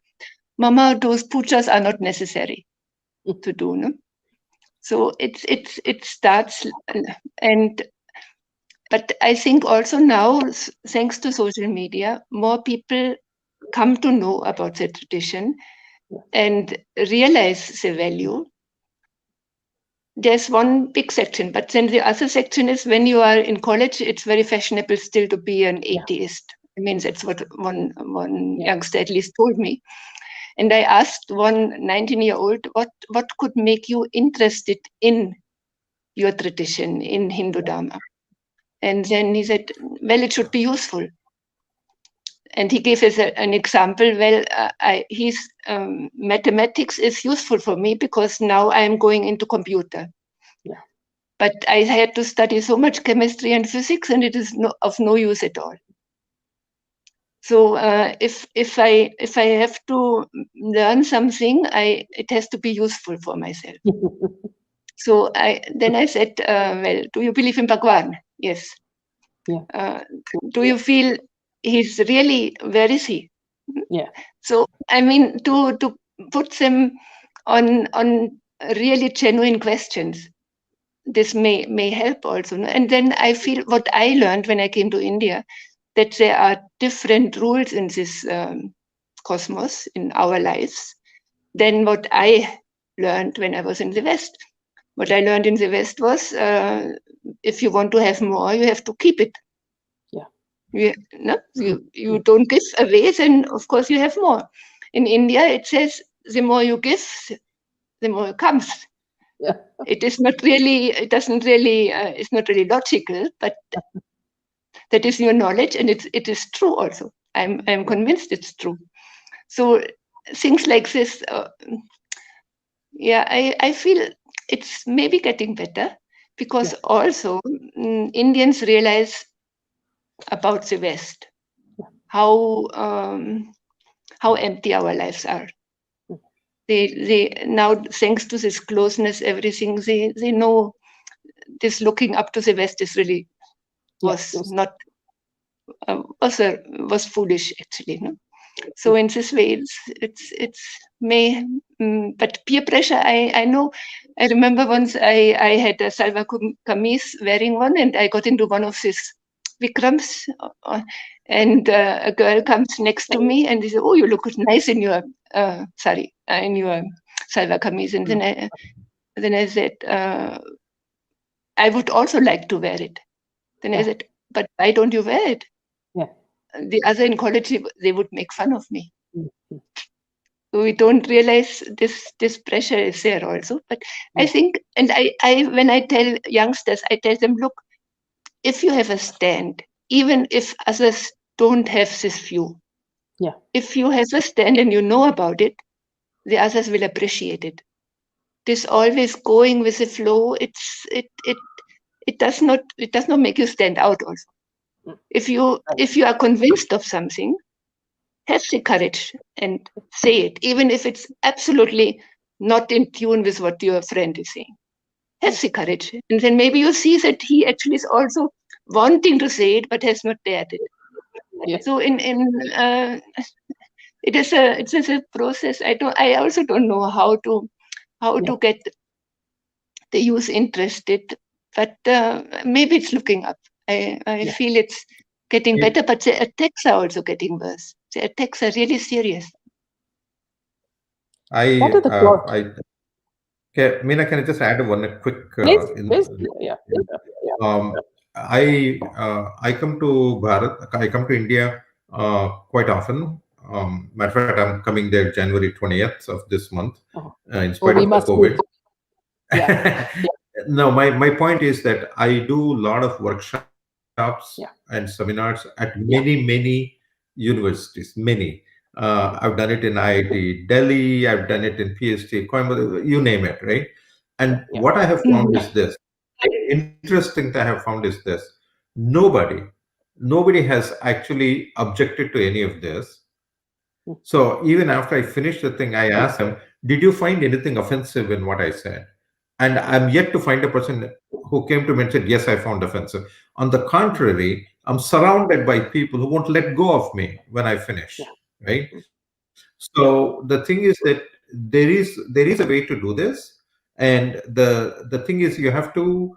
"Mama, those pujas are not necessary to do." No? So it starts, but I think also now, thanks to social media, more people come to know about the tradition and realize the value. There's one big section, but then the other section is when you are in college, it's very fashionable still to be an atheist. I mean, that's what one youngster at least told me. And I asked one 19-year-old, what could make you interested in your tradition, in Hindu Dharma? And then he said, well, it should be useful. And he gave us an example. Well, his mathematics is useful for me because now I am going into computer. Yeah. But I had to study so much chemistry and physics, and it is of no use at all. So if I have to learn something, it has to be useful for myself. So then I said, well, do you believe in Bhagwan? Yes. Yeah. Do you feel he's really, where is he? Yeah. So I mean, to put them on really genuine questions, this may help also. And then I feel what I learned when I came to India, that there are different rules in this cosmos, in our lives, than what I learned when I was in the West. What I learned in the West was, if you want to have more, you have to keep it. You don't give away, then of course you have more. In India, it says the more you give, the more it comes. Yeah. It is not really, it doesn't really, it's not really logical, but that is your knowledge, and it is true also. I'm convinced it's true. So things like this, I feel it's maybe getting better because also Indians realize about the West, how empty our lives are. They now, thanks to this closeness, everything, they know this looking up to the West is really was foolish, actually. No? So in this way, but peer pressure, I know. I remember once I had a salva kameez, wearing one, and I got into one of these Vikrams, and a girl comes next to me and they say, "Oh, you look nice in your in your salva kameez." And then I said, "I would also like to wear it." Then I said, "But why don't you wear it?" The other in college, they would make fun of me. So we don't realize this pressure is there also. But I think, and I when I tell youngsters, I tell them, look, if you have a stand, even if others don't have this view, if you have a stand and you know about it, the others will appreciate it. This always going with the flow, it does not make you stand out also. If you are convinced of something, have the courage and say it, even if it's absolutely not in tune with what your friend is saying. Have the courage, and then maybe you see that he actually is also wanting to say it but has not dared it. So it's a process. I also don't know how to get the youth interested, but maybe it's looking up. I feel it's getting better, but the attacks are also getting worse. The attacks are really serious. Meena, can I just add one quick? I come to Bharat. I come to India quite often. Matter of fact, I'm coming there January 20th of this month, in spite of COVID. No, my point is that I do a lot of workshops and seminars at many universities. Many. I've done it in IIT Delhi. I've done it in PhD Coimbatore. You name it, right? And what I have found is this. Interesting that I have found is this. Nobody has actually objected to any of this. So even after I finished the thing, I asked them, "Did you find anything offensive in what I said?" And I'm yet to find a person who came to me and said, "Yes, I found offensive." On the contrary, I'm surrounded by people who won't let go of me when I finish, right? So the thing is that there is a way to do this, and the thing is you have to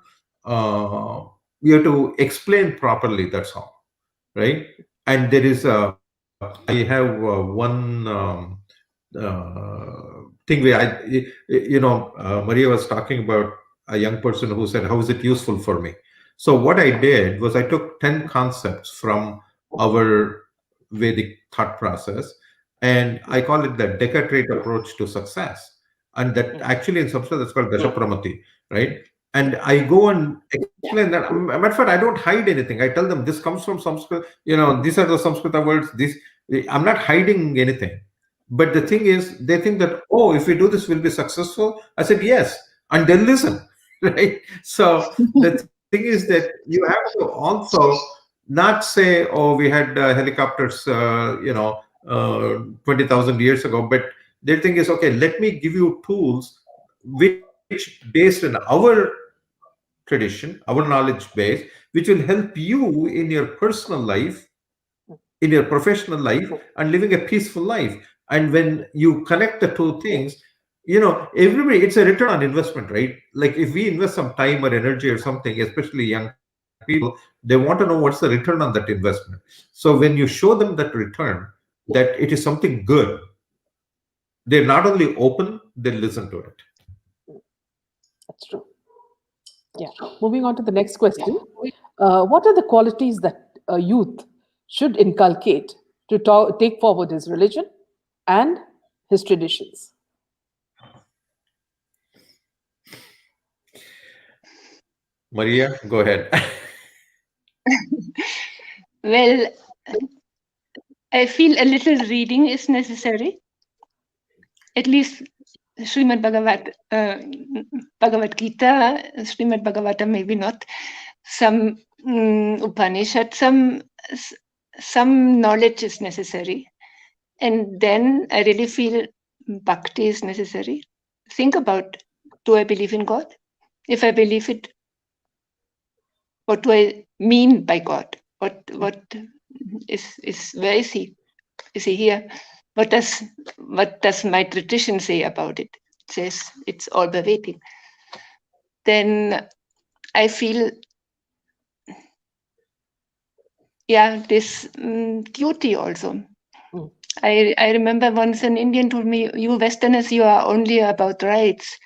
explain properly. That's all, right? And there is I have one thing where Maria was talking about a young person who said, "How is it useful for me?" So what I did was I took 10 concepts from our Vedic thought process, and I call it the Decatrate approach to success. And that actually in Sanskrit that's called Dashapramati, right? And I go and explain that. Matter of fact, I don't hide anything. I tell them this comes from Sanskrit. These are the Sanskrita words. I'm not hiding anything. But the thing is, they think that, oh, if we do this, we'll be successful. I said, yes. And they'll listen, right? So the thing is that you have to also not say, oh, we had helicopters, 20,000 years ago. But their thing is, okay, let me give you tools which, based on our tradition, our knowledge base, which will help you in your personal life, in your professional life, and living a peaceful life. And when you connect the two things, everybody, it's a return on investment, right? Like if we invest some time or energy or something, especially young people, they want to know what's the return on that investment. So when you show them that return, that it is something good, they're not only open, they listen to it. That's true. Yeah. Moving on to the next question. What are the qualities that a youth should inculcate to take forward his religion and his traditions? Maria, go ahead. Well, I feel a little reading is necessary. At least Srimad Bhagavad Gita, Srimad Bhagavata, maybe not. Some Upanishad, some some knowledge is necessary. And then I really feel bhakti is necessary. Think about, do I believe in God? If I believe it, what do I mean by God? What is where is he? Is he here? What does my tradition say about it? It says it's all pervading. Then I feel, this duty also. I remember once an Indian told me, you Westerners, you are only about rights.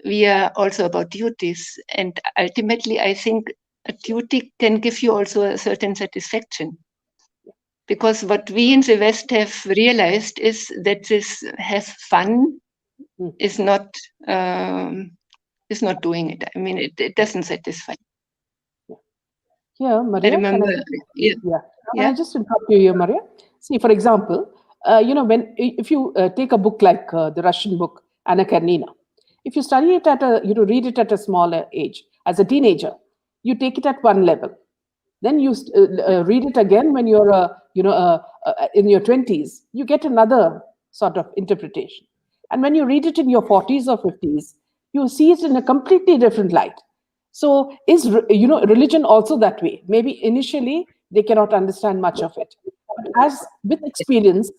We are also about duties. And ultimately, I think a duty can give you also a certain satisfaction. Because what we in the West have realized is that this have fun is not doing it. I mean, it doesn't satisfy. Yeah, Maria, I remember. Can I just interrupt you here, Maria? See, for example, if you take a book like the Russian book Anna Karenina, if you study it read it at a smaller age, as a teenager, you take it at one level. Then you read it again when you're, in your 20s, you get another sort of interpretation. And when you read it in your 40s or 50s, you see it in a completely different light. So is, religion also that way? Maybe initially they cannot understand much of it. But as with experience,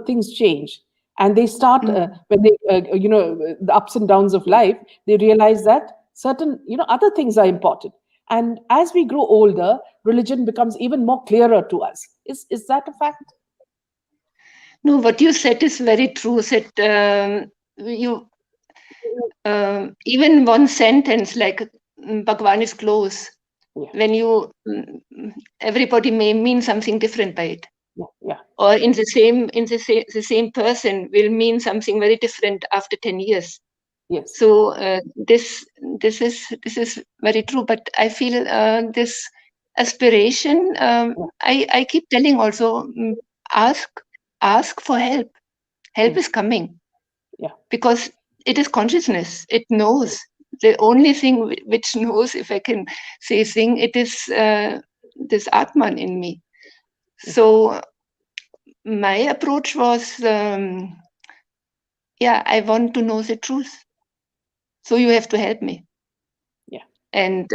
things change. And they start, when they, the ups and downs of life, they realize that certain, other things are important. And as we grow older, religion becomes even more clearer to us. Is that a fact? No, what you said is very true. Even one sentence like Bhagwan is close. Yeah. When you, everybody may mean something different by it. Yeah. Or in the same person will mean something very different after 10 years. Yes. So this is very true. But I feel this aspiration. I keep telling also, ask for help. Help is coming. Yeah. Because it is consciousness. It knows. The only thing which knows, if I can say thing, it is this Atman in me. So my approach was, I want to know the truth. So you have to help me. Yeah. And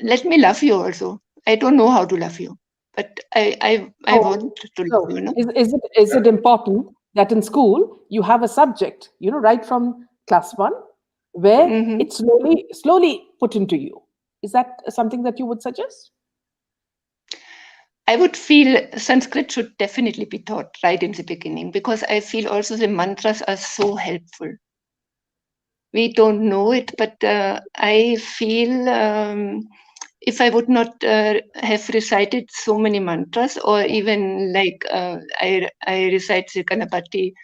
let me love you also. I don't know how to love you, but I want to love you. No? Is it important that in school you have a subject, right from class 1, where it's slowly put into you? Is that something that you would suggest? I would feel Sanskrit should definitely be taught right in the beginning, because I feel also the mantras are so helpful. We don't know it, but I feel if I would not have recited so many mantras, or even like I recite the Ganapati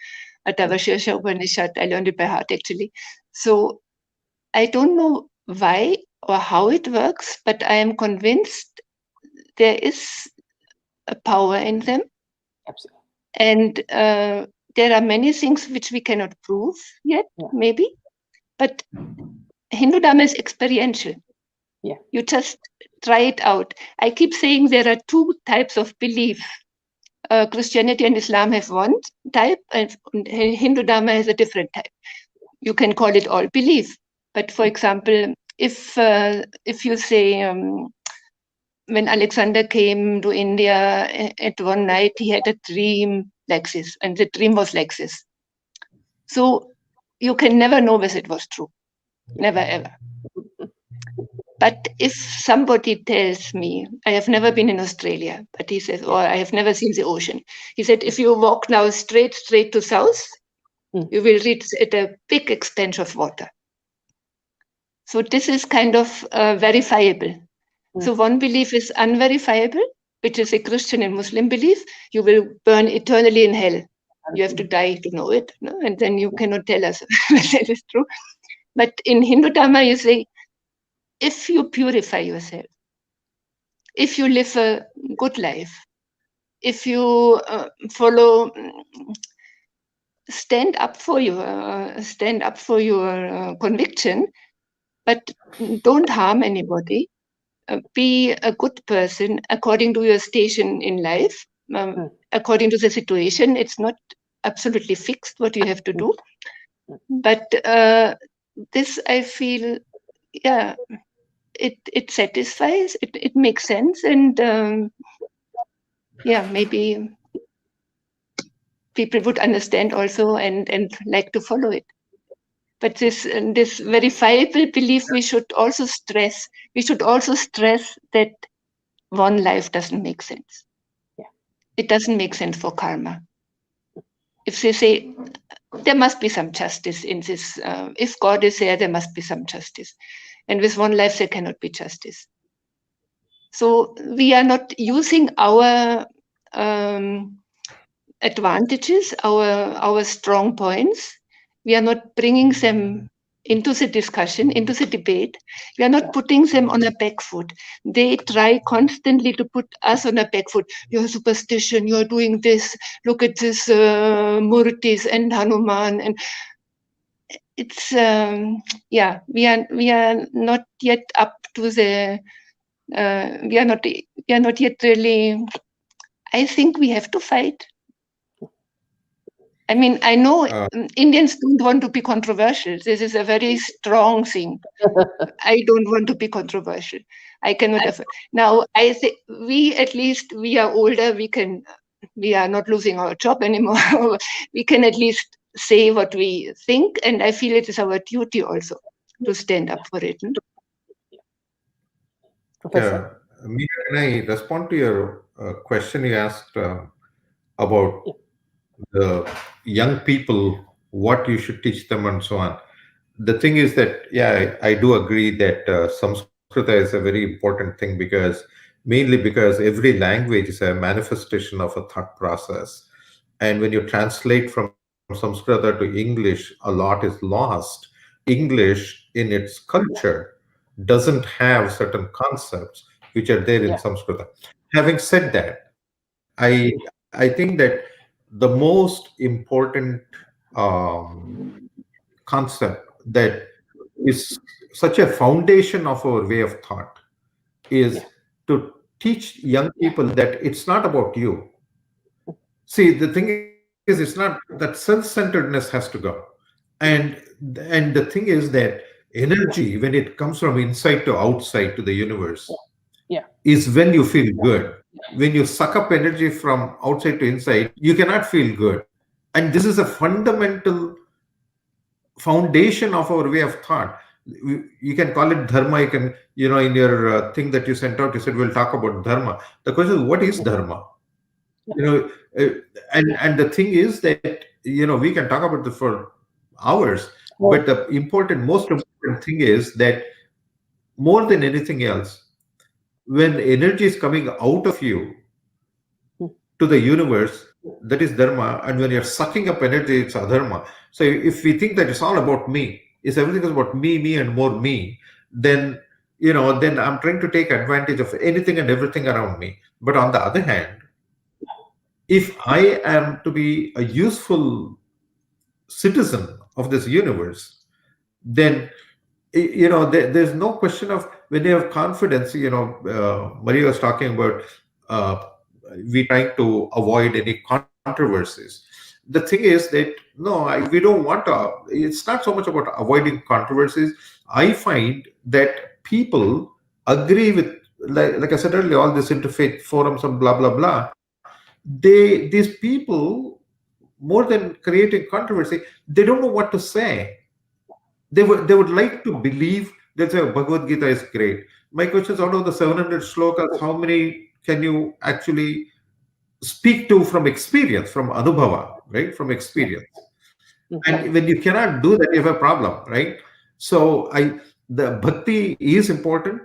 Atavashya Upanishad, I learned it by heart actually. So I don't know why or how it works, but I am convinced there is a power in them. Absolutely. And there are many things which we cannot prove yet, maybe, but Hindu Dharma is experiential. Yeah. You just try it out. I keep saying there are two types of belief. Christianity and Islam have one type, and Hindu Dharma has a different type. You can call it all belief. But for example, if you say when Alexander came to India at one night, he had a dream like this, and the dream was like this. So you can never know whether it was true. Never, ever. But if somebody tells me, I have never been in Australia, but he says, or I have never seen the ocean. He said, if you walk now straight to south, you will reach at a big expanse of water. So this is kind of verifiable. So one belief is unverifiable, which is a Christian and Muslim belief. You will burn eternally in hell. You have to die to know it, no? And then you cannot tell us whether it is true. But in Hindu Dharma, you say, if you purify yourself, if you live a good life, if you follow, stand up for your conviction, but don't harm anybody, be a good person according to your station in life, according to the situation. It's not absolutely fixed what you have to do, but this, I feel, yeah, it satisfies, it makes sense, and yeah, maybe people would understand also and like to follow it. But this verifiable belief, we should also stress that one life doesn't make sense. Yeah. It doesn't make sense for karma. If they say there must be some justice in this, if God is there must be some justice, and with one life there cannot be justice. So we are not using our advantages, our strong points. We are not bringing them into the discussion, into the debate. We are not putting them on a back foot. They try constantly to put us on a back foot. You're superstition, you're doing this, look at this Murtis and Hanuman. And it's, yeah, we are not yet up to the, we are not yet really, I think we have to fight. I mean, I know Indians don't want to be controversial. This is a very strong thing. I don't want to be controversial. I cannot afford. Now, I think we, at least, we are older. We are not losing our job anymore. We can at least say what we think, and I feel it is our duty also to stand up for it. Professor? Meera, can I respond to your question you asked about the young people, what you should teach them and so on? The thing is that, yeah, I do agree that Samskrita is a very important thing, mainly because every language is a manifestation of a thought process. And when you translate from Samskrita to English, a lot is lost. English in its culture doesn't have certain concepts which are there in Samskrita. Having said that, I think that the most important concept that is such a foundation of our way of thought is to teach young people that it's not about you. See, the thing is, it's not that self-centeredness has to go. And the thing is that energy, when it comes from inside to outside to the universe, is when you feel good. When you suck up energy from outside to inside, you cannot feel good. And this is a fundamental foundation of our way of thought. You can call it dharma. You can, in your thing that you sent out, you said we'll talk about dharma. The question is, what is dharma? And the thing is that we can talk about this for hours, but the most important thing is that more than anything else, when energy is coming out of you to the universe, that is dharma, and when you're sucking up energy, it's adharma. So if we think that it's all about me, if everything is about me and more me, then then I'm trying to take advantage of anything and everything around me. But on the other hand, if I am to be a useful citizen of this universe, then there's no question of, when you have confidence. Maria was talking about we trying to avoid any controversies. The thing is that no, we don't want to. It's not so much about avoiding controversies. I find that people agree with, like I said earlier, all this interfaith forums and blah blah blah. These people, more than creating controversy, they don't know what to say. They would like to believe that Bhagavad Gita is great. My question is, out of the 700 shlokas, how many can you actually speak to from experience, from anubhava, right? From experience. And when you cannot do that, you have a problem, right? So the bhakti is important,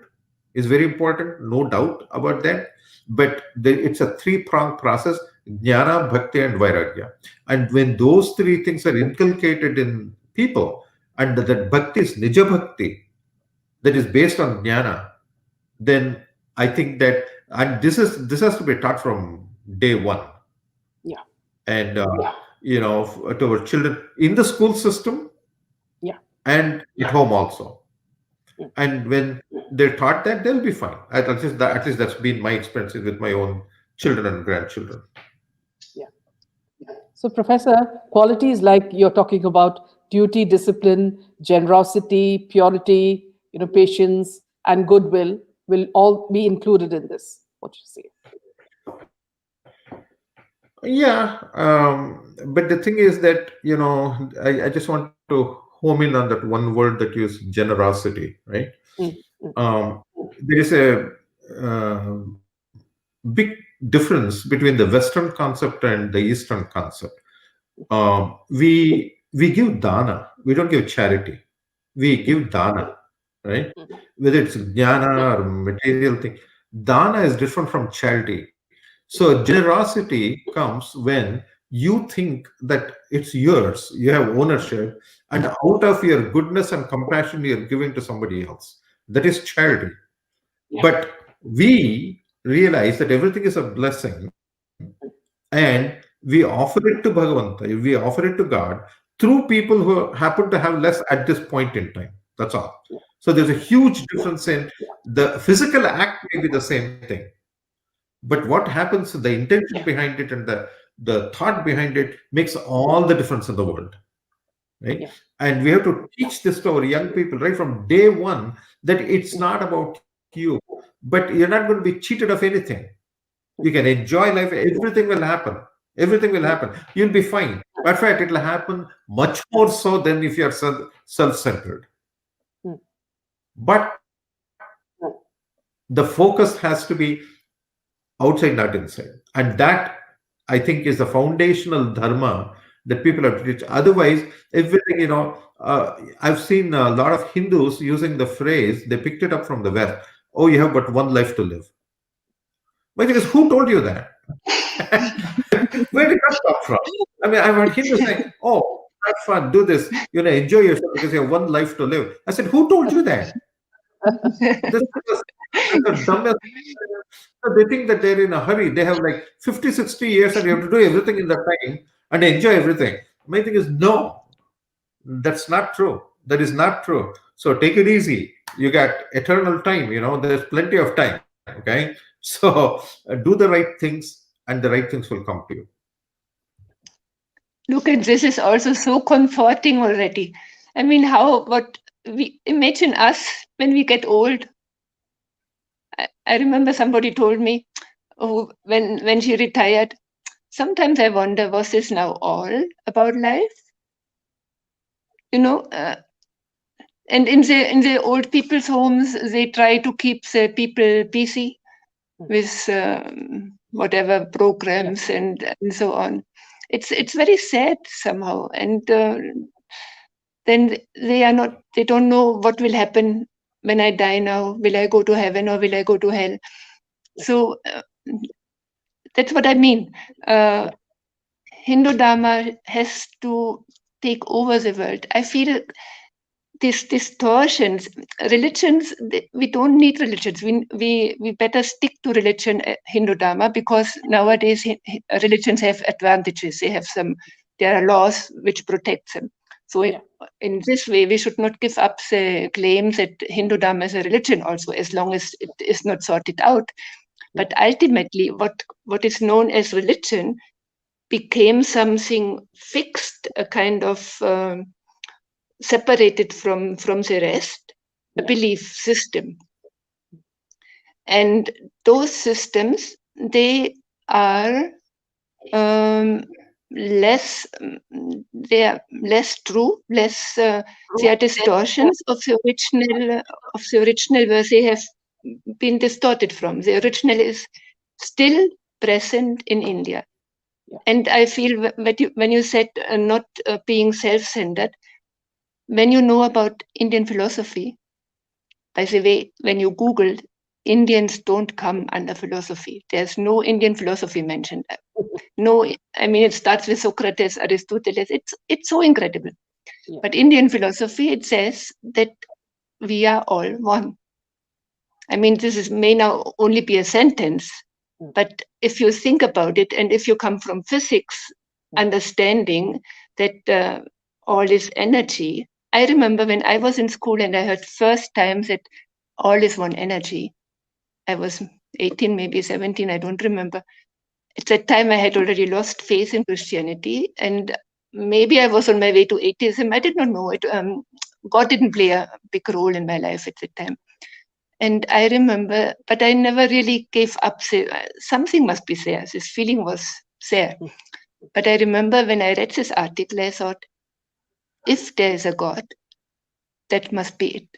is very important, no doubt about that. But it's a three-pronged process: jnana, bhakti, and vairagya. And when those three things are inculcated in people, and that bhakti is nija bhakti, that is based on jnana, then I think that, and this has to be taught from day one. And to our children in the school system, and at home also. And when they're taught that, they'll be fine. At least that's been my experience with my own children and grandchildren. Yeah. So, Professor, qualities like you're talking about duty, discipline, generosity, purity, patience, and goodwill will all be included in this. What you say? Yeah, but the thing is that, I just want to home in on that one word that you use, generosity, right? Mm, mm, There is a big difference between the Western concept and the Eastern concept. We give dana, we don't give charity. We give dana, right? mm. Whether it's jnana or material thing, dana is different from charity. So generosity comes when you think that it's yours, you have ownership, and out of your goodness and compassion, you're giving to somebody else. That is charity. But we realize that everything is a blessing, and we offer it to Bhagavanta, we offer it to God through people who happen to have less at this point in time. That's all. So there's a huge difference in the physical act may be the same thing. But what happens, the intention behind it and the thought behind it makes all the difference in the world, right? Yeah. And we have to teach this to our young people right from day one, that it's not about you, but you're not going to be cheated of anything. You can enjoy life, everything will happen, you'll be fine. In fact, it'll happen much more so than if you're self-centered. Mm. But the focus has to be outside, not inside. And that, I think, is the foundational dharma that people have to teach. Otherwise, everything, I've seen a lot of Hindus using the phrase, they picked it up from the West, oh, you have but one life to live. My thing is, who told you that? Where did that come from? I mean, I've heard Hindus saying, oh, have fun, do this, enjoy yourself because you have one life to live. I said, who told you that? This is the dumbest. They think that they're in a hurry. They have like 50, 60 years and you have to do everything in that time and enjoy everything. My thing is, no, that's not true. That is not true. So take it easy. You got eternal time, there's plenty of time. Okay. So do the right things and the right things will come to you. Look, and this is also so comforting already. I mean, what we imagine us when we get old. I remember somebody told me, oh, when she retired, sometimes I wonder, was this now all about life? And in the old people's homes, they try to keep the people busy with whatever programs and so on. It's very sad somehow, and then they don't know what will happen when I die now. Will I go to heaven or will I go to hell? So that's what I mean. Hindu Dharma has to take over the world. I feel these distortions, religions, we don't need religions. We better stick to religion, Hindu Dharma, because nowadays religions have advantages. There are laws which protect them. So in this way, we should not give up the claim that Hindu Dharma is a religion also, as long as it is not sorted out. But ultimately, what is known as religion became something fixed, a kind of separated from the rest, a belief system. And those systems, they are less true, they are distortions of the original where they have been distorted from. The original is still present in India. And I feel when you said not being self-centered, when you know about Indian philosophy, by the way, when you Google, Indians don't come under philosophy. There's no Indian philosophy mentioned. No, I mean, it starts with Socrates, Aristotle. It's so incredible. Yeah. But Indian philosophy, it says that we are all one. I mean, may now only be a sentence, but if you think about it, and if you come from physics, understanding that all is energy. I remember when I was in school and I heard first time that all is one energy. I was 18, maybe 17, I don't remember. At that time, I had already lost faith in Christianity, and maybe I was on my way to atheism. I did not know it. God didn't play a big role in my life at that time. And I remember, but I never really gave up. Something must be there. This feeling was there. But I remember when I read this article, I thought, if there is a God, that must be it.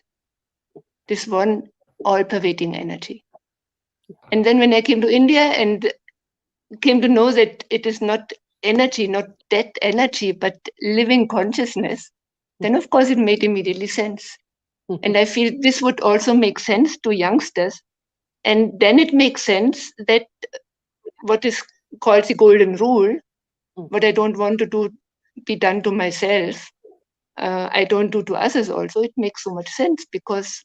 This one all-pervading energy. And then when I came to India and came to know that it is not energy, not that energy, but living consciousness, then of course it made immediately sense. And I feel this would also make sense to youngsters. And then it makes sense that what is called the golden rule, what I don't want to do be done to myself, I don't do to others also. It makes so much sense because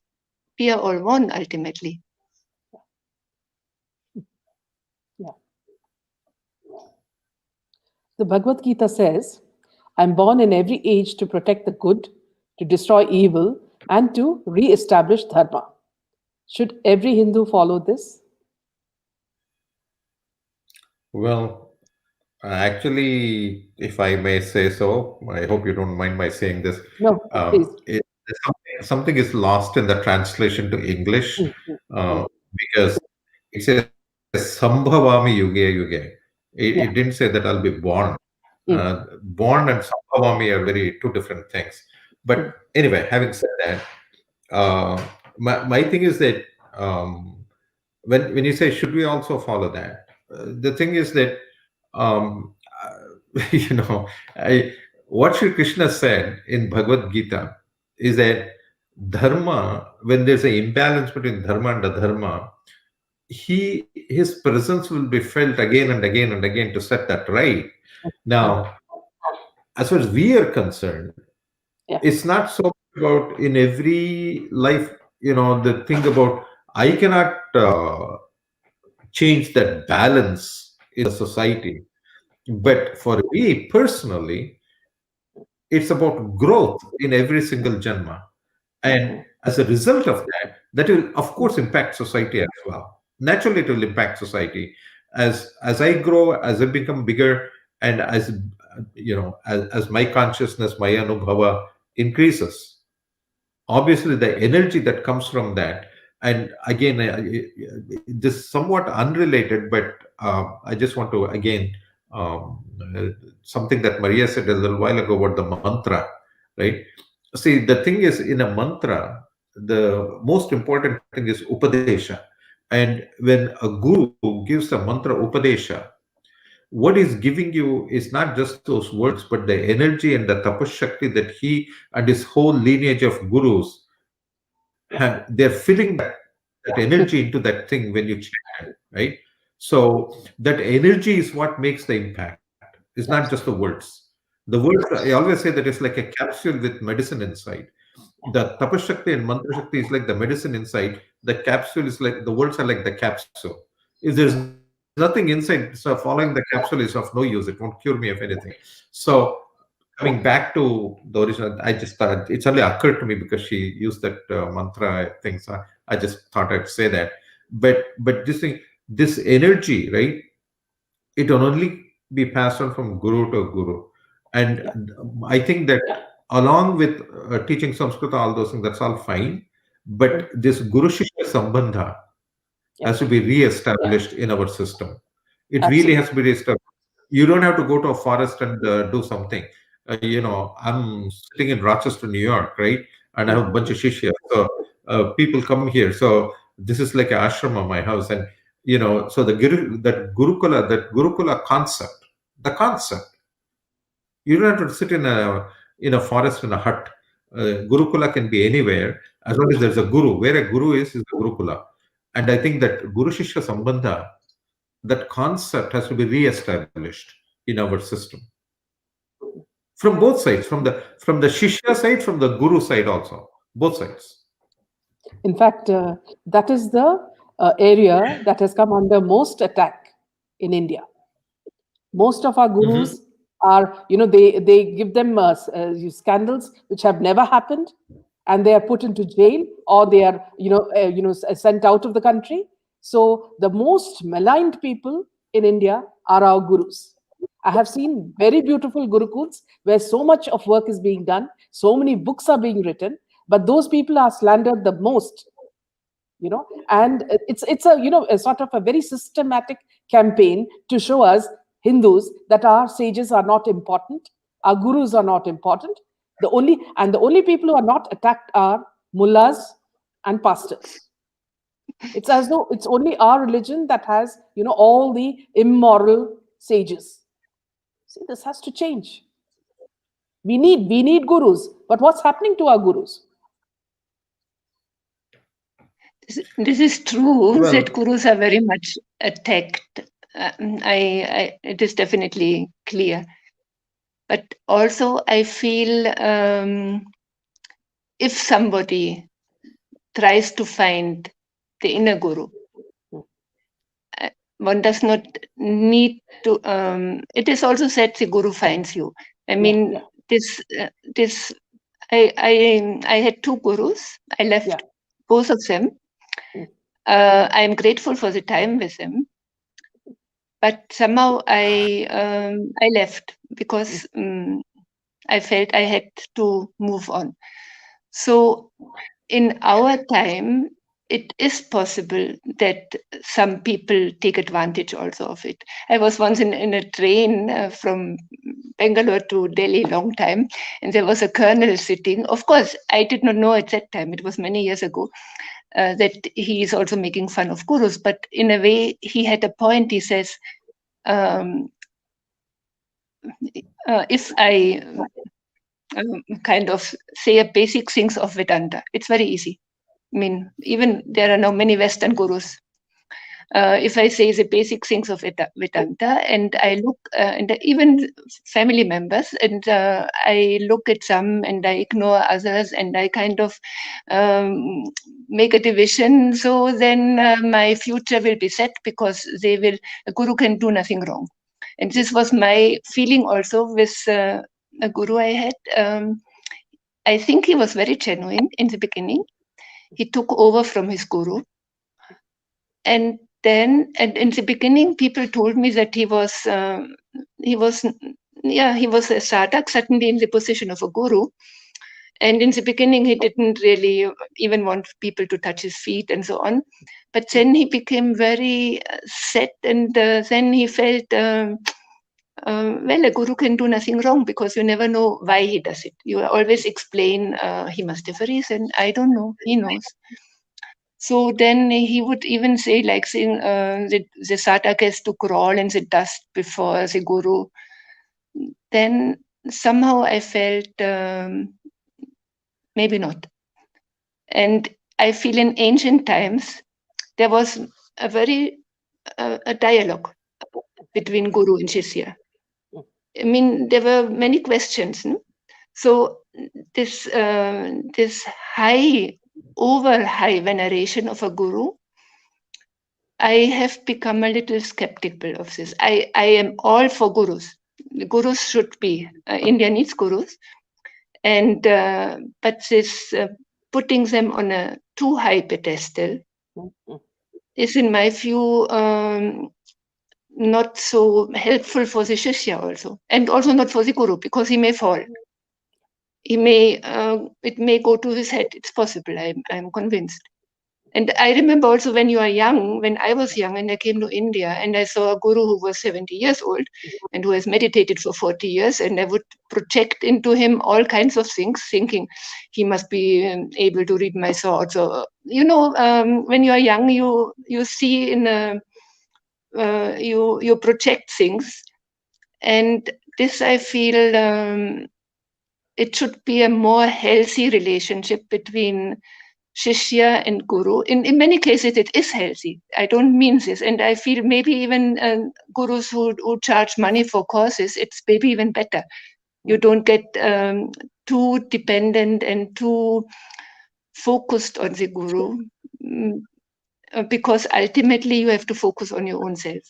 we are all one ultimately. Yeah. The Bhagavad Gita says, I'm born in every age to protect the good, to destroy evil, and to re-establish Dharma. Should every Hindu follow this? Well, actually, if I may say so, I hope you don't mind my saying this. No, please. Something is lost in the translation to English because it says Sambhavami Yuge Yuge. It didn't say that I'll be born. Born and Sambhavami are very two different things. But anyway, having said that, my thing is that when you say should we also follow that, the thing is that you know, what Sri Krishna said in Bhagavad Gita is that dharma, when there's an imbalance between dharma and adharma, his presence will be felt again and again and again to set that right. Now, as far as we are concerned, it's not so much about in every life, the thing about I cannot change that balance in the society. But for me personally, it's about growth in every single janma. And as a result of that, that will, of course, impact society as well. Naturally, it will impact society. As I grow, as I become bigger, and as my consciousness, my anubhava increases, obviously the energy that comes from that, and again, this somewhat unrelated, but I just want to again something that Maria said a little while ago about the mantra, right? See, the thing is, in a mantra, the most important thing is upadesha. And when a guru gives a mantra upadesha, what he's giving you is not just those words, but the energy and the tapashakti that he and his whole lineage of gurus they're filling that energy into that thing when you chant, right? So that energy is what makes the impact. It's not just the words. The words, I always say that it's like a capsule with medicine inside. The tapashakti and mantra shakti is like the medicine inside. The capsule is like the words are like the capsule. If there's nothing inside, so following the capsule is of no use. It won't cure me of anything. So coming back to the original, I just thought it's only occurred to me because she used that mantra thing. So I just thought I'd say that. But this thing, this energy, right? It will only be passed on from guru to guru, and I think that along with teaching Sanskrit, all those things, that's all fine. But this Guru-Shishya Sambandha has to be re-established in our system. It really has to be re-established. You don't have to go to a forest and do something. I'm sitting in Rochester, New York, right? And I have a bunch of shishya. So people come here. So this is like an ashrama, my house. And, so that Gurukula concept, the concept, you don't have to sit in a forest in a hut. Gurukula can be anywhere as long as there's a guru. Where a guru is a Gurukula. And I think that Guru-Shishya Sambandha, that concept has to be re-established in our system. From both sides, from the Shishya side, from the Guru side also. Both sides. In fact, that is the area that has come under most attack in India. Most of our gurus are, they give them scandals which have never happened, and they are put into jail, or they are sent out of the country. So the most maligned people in India are our gurus. I have seen very beautiful gurukuls where so much of work is being done, so many books are being written, but those people are slandered the most. And it's a sort of a very systematic campaign to show us Hindus that our sages are not important, our gurus are not important. The only people who are not attacked are mullahs and pastors. It's as though it's only our religion that has all the immoral sages. See, this has to change. We need gurus, but what's happening to our gurus? This is true Well, that gurus are very much attacked. It is definitely clear. But also, I feel if somebody tries to find the inner guru, one does not need to. It is also said the guru finds you. I mean, this. I had two gurus. I left both of them. I am grateful for the time with them, but somehow I left because I felt I had to move on. So in our time, it is possible that some people take advantage also of it. I was once in a train from Bangalore to Delhi, long time, and there was a colonel sitting. Of course, I did not know at that time, it was many years ago, that he is also making fun of gurus. But in a way, he had a point. He says, if I kind of say a basic things of Vedanta, it's very easy. I mean, even there are now many Western gurus. If I say the basic things of Vedanta, and I look, and even family members, and I look at some and I ignore others, and I kind of make a division, so then my future will be set because a guru can do nothing wrong. And this was my feeling also with a guru I had. I think he was very genuine in the beginning. He took over from his guru. And then, and in the beginning, people told me that he was a sadhak, certainly in the position of a guru. And in the beginning, he didn't really even want people to touch his feet and so on. But then he became very set, and then he felt, well, a guru can do nothing wrong because you never know why he does it. You always explain, he must have a reason. I don't know. He knows. So then he would even say, like, saying, the sadhak has to crawl in the dust before the guru. Then somehow I felt, maybe not. And I feel in ancient times, there was a very a dialogue between guru and shishya. I mean, there were many questions. No? So this over high veneration of a guru, I have become a little skeptical of this. I am all for gurus. The gurus should be. India needs gurus, and but this putting them on a too high pedestal is, in my view, not so helpful for the shishya also, and also not for the guru, because he may fall. He may it may go to his head. It's possible. I'm convinced. And I remember also when you are young, when I was young and I came to India and I saw a guru who was 70 years old and who has meditated for 40 years, and I would project into him all kinds of things, thinking he must be able to read my thoughts. Or, when you are young, you see in you project things. And this, I feel, it should be a more healthy relationship between shishya and guru. In many cases, it is healthy. I don't mean this. And I feel maybe even gurus who charge money for courses, it's maybe even better. You don't get too dependent and too focused on the guru, because ultimately you have to focus on your own self.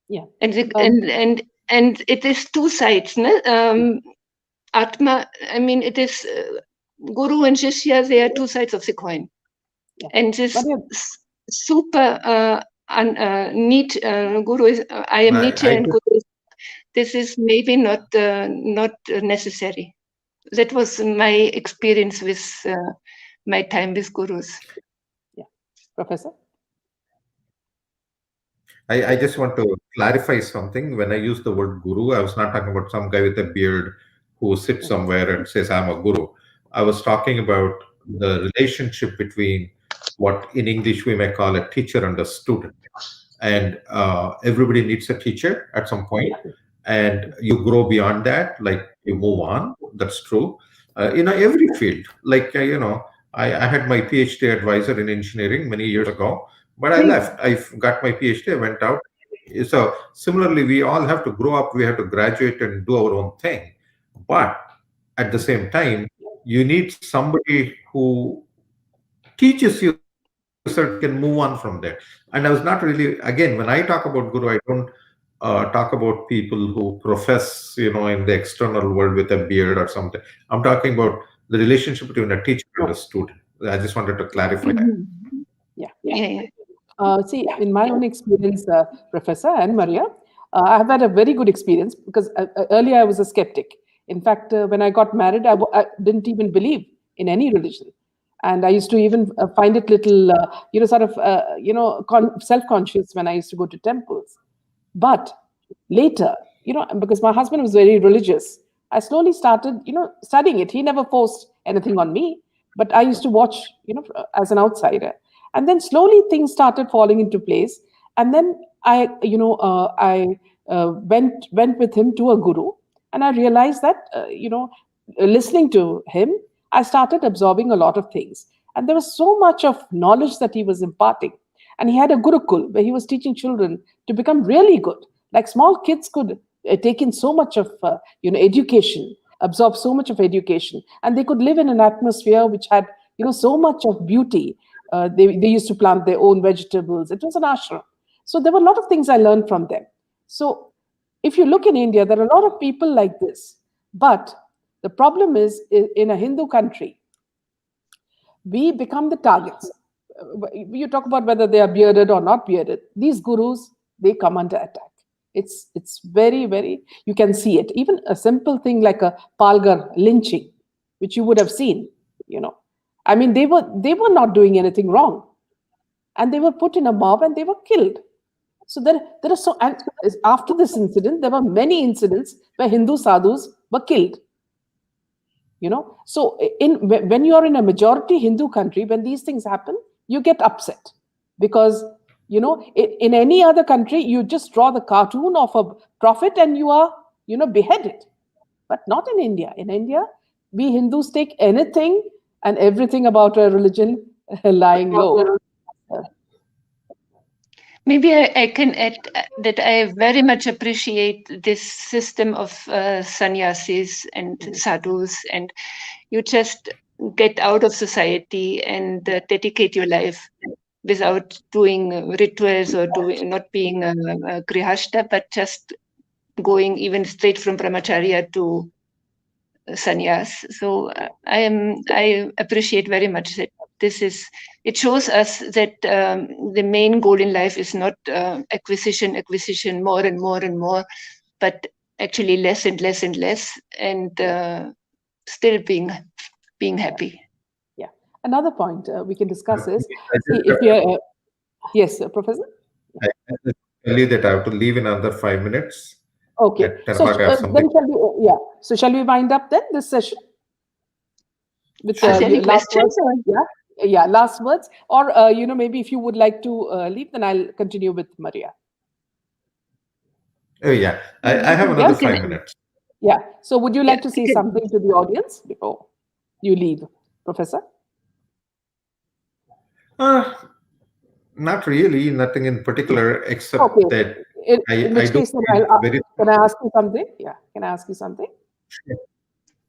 Yeah. And it is two sides. No? Atma, I mean, it is Guru and Shishya, they are two sides of the coin. Yeah. And this But yeah, super neat Guru is, I am Nietzsche and Guru is, this is maybe not necessary. That was my experience with my time with gurus. yeah. Professor? I just want to clarify something. When I use the word guru, I was not talking about some guy with a beard who sits somewhere and says, I'm a guru. I was talking about the relationship between what in English we may call a teacher and a student. And everybody needs a teacher at some point, and you grow beyond that, like you move on. That's true. Every field, like, I had my PhD advisor in engineering many years ago, but I left. I got my PhD, I went out. So similarly, we all have to grow up, we have to graduate and do our own thing. But at the same time, you need somebody who teaches you so you can move on from there. And I was not really, again, when I talk about guru, I don't talk about people who profess, in the external world with a beard or something. I'm talking about the relationship between a teacher and a student. I just wanted to clarify that. Yeah. See, in my own experience, Professor and Maria, I have had a very good experience because earlier I was a skeptic. In fact, when I got married, I didn't even believe in any religion. And I used to even find it little, sort of, self-conscious when I used to go to temples. But later, because my husband was very religious, I slowly started, studying it. He never forced anything on me, but I used to watch, as an outsider. And then slowly things started falling into place. And then I went with him to a guru, and I realized that, listening to him, I started absorbing a lot of things. And there was so much of knowledge that he was imparting. And he had a Gurukul where he was teaching children to become really good. Like small kids could take in so much of, education, absorb so much of education. And they could live in an atmosphere which had, so much of beauty. They used to plant their own vegetables. It was an ashram. So there were a lot of things I learned from them. So if you look in India, there are a lot of people like this. But the problem is, in a Hindu country, we become the targets. You talk about whether they are bearded or not bearded. These gurus, they come under attack. It's very, very, you can see it. Even a simple thing like a Palgar lynching, which you would have seen, I mean, they were not doing anything wrong. And they were put in a mob and they were killed. So there are so, and after this incident, there were many incidents where Hindu sadhus were killed. So when you are in a majority Hindu country, when these things happen, you get upset because, in any other country, you just draw the cartoon of a prophet and you are, beheaded. But not in India. In India, we Hindus take anything and everything about our religion lying low. Maybe I can add that I very much appreciate this system of sannyasis and sadhus, and you just get out of society and dedicate your life without doing rituals or not being a grihastha, but just going even straight from brahmacharya to sannyas. So I appreciate very much that it shows us that the main goal in life is not acquisition, more and more and more, but actually less and less and less, and still being happy. Yeah. Another point we can discuss is, if you're, yes, Professor? I tell you that I have to leave in another 5 minutes. Okay. So then shall we wind up then this session? With any last questions? words? Yeah, last words. Or, maybe if you would like to leave, then I'll continue with Maria. Oh, yeah. I have another 5 minutes. Yeah. So would you like to say something to the audience before you leave, Professor? Not really, nothing in particular, except that in which case, can I ask you something? Yeah, can I ask you something?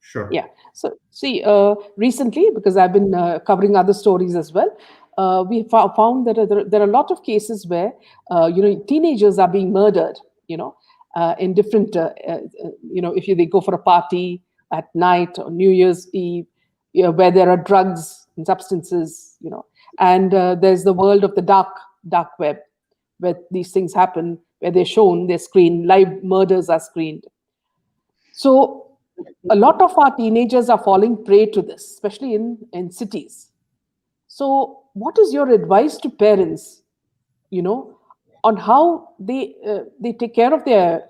Sure. Yeah. So see, recently, because I've been covering other stories as well, we found that there are a lot of cases where teenagers are being murdered. In different, if they go for a party at night or New Year's Eve, where there are drugs and substances, and there's the world of the dark web, where these things happen, where they're shown, they're screened, live murders are screened. So a lot of our teenagers are falling prey to this, especially in cities. So what is your advice to parents, on how they take care of their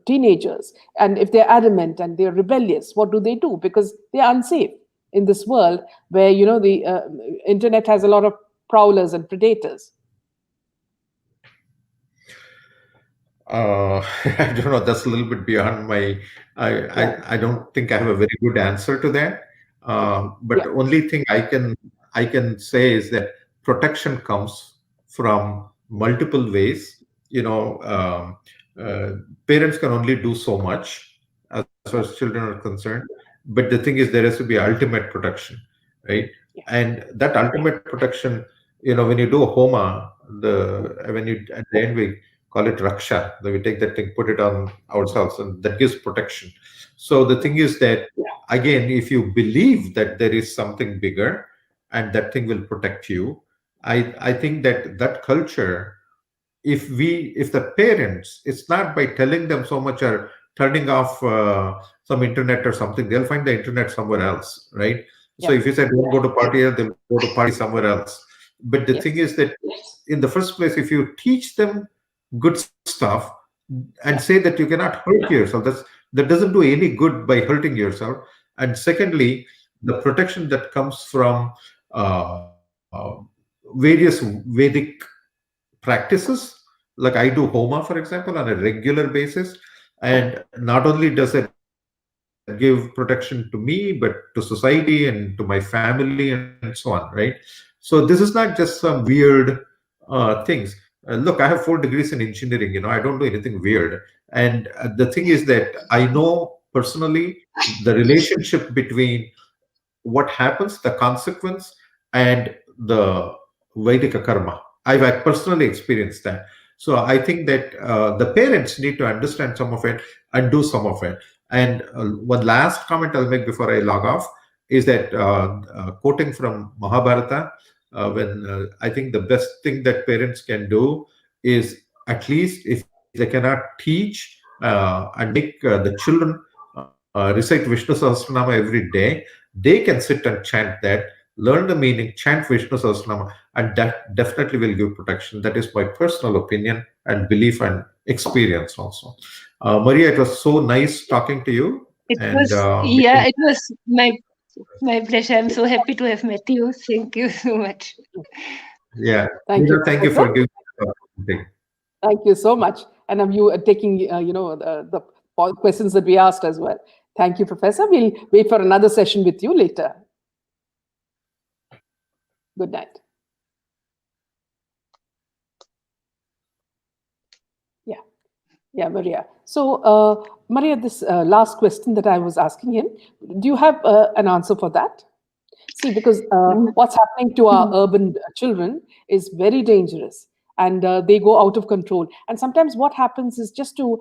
teenagers, and if they're adamant and they're rebellious, what do they do? Because they're unsafe in this world where the internet has a lot of prowlers and predators. I don't know. That's a little bit beyond my. I don't think I have a very good answer to that. But the only thing I can say is that protection comes from multiple ways. Parents can only do so much as far as children are concerned. But the thing is, there has to be ultimate protection, right? And that ultimate protection, when you do a homa, when you at the end we call it raksha. Then we take that thing, put it on ourselves, and that gives protection. So the thing is that, again, if you believe that there is something bigger and that thing will protect you, I think that culture, if the parents, it's not by telling them so much or turning off some internet or something, they'll find the internet somewhere else, right? So if you say don't go to party here, they'll go to party somewhere else. But the thing is that in the first place, if you teach them good stuff and say that you cannot hurt yourself, that doesn't do any good by hurting yourself. And secondly, the protection that comes from various Vedic practices, like I do homa, for example, on a regular basis, and not only does it give protection to me, but to society and to my family and so on, right? So this is not just some weird things. Look, I have 4 degrees in engineering. I don't do anything weird. And the thing is that I know personally the relationship between what happens, the consequence, and the Vedic karma. I've personally experienced that. So I think that the parents need to understand some of it and do some of it. And one last comment I'll make before I log off is that quoting from Mahabharata, when I think the best thing that parents can do is, at least if they cannot teach and make the children recite Vishnu Sahasranama every day, they can sit and chant that, learn the meaning, chant Vishnu Sahasranama, and that definitely will give protection. That is my personal opinion and belief and experience also. Maria, it was so nice talking to you. It was my pleasure. I'm so happy to have met you. Thank you so much. Yeah. Thank you. Thank you for giving me. Thank you so much. And of you taking, the questions that we asked as well. Thank you, Professor. We'll wait for another session with you later. Good night. Yeah, Maria. So, Maria, this last question that I was asking him, do you have an answer for that? See, because what's happening to our urban children is very dangerous, and they go out of control. And sometimes what happens is just to,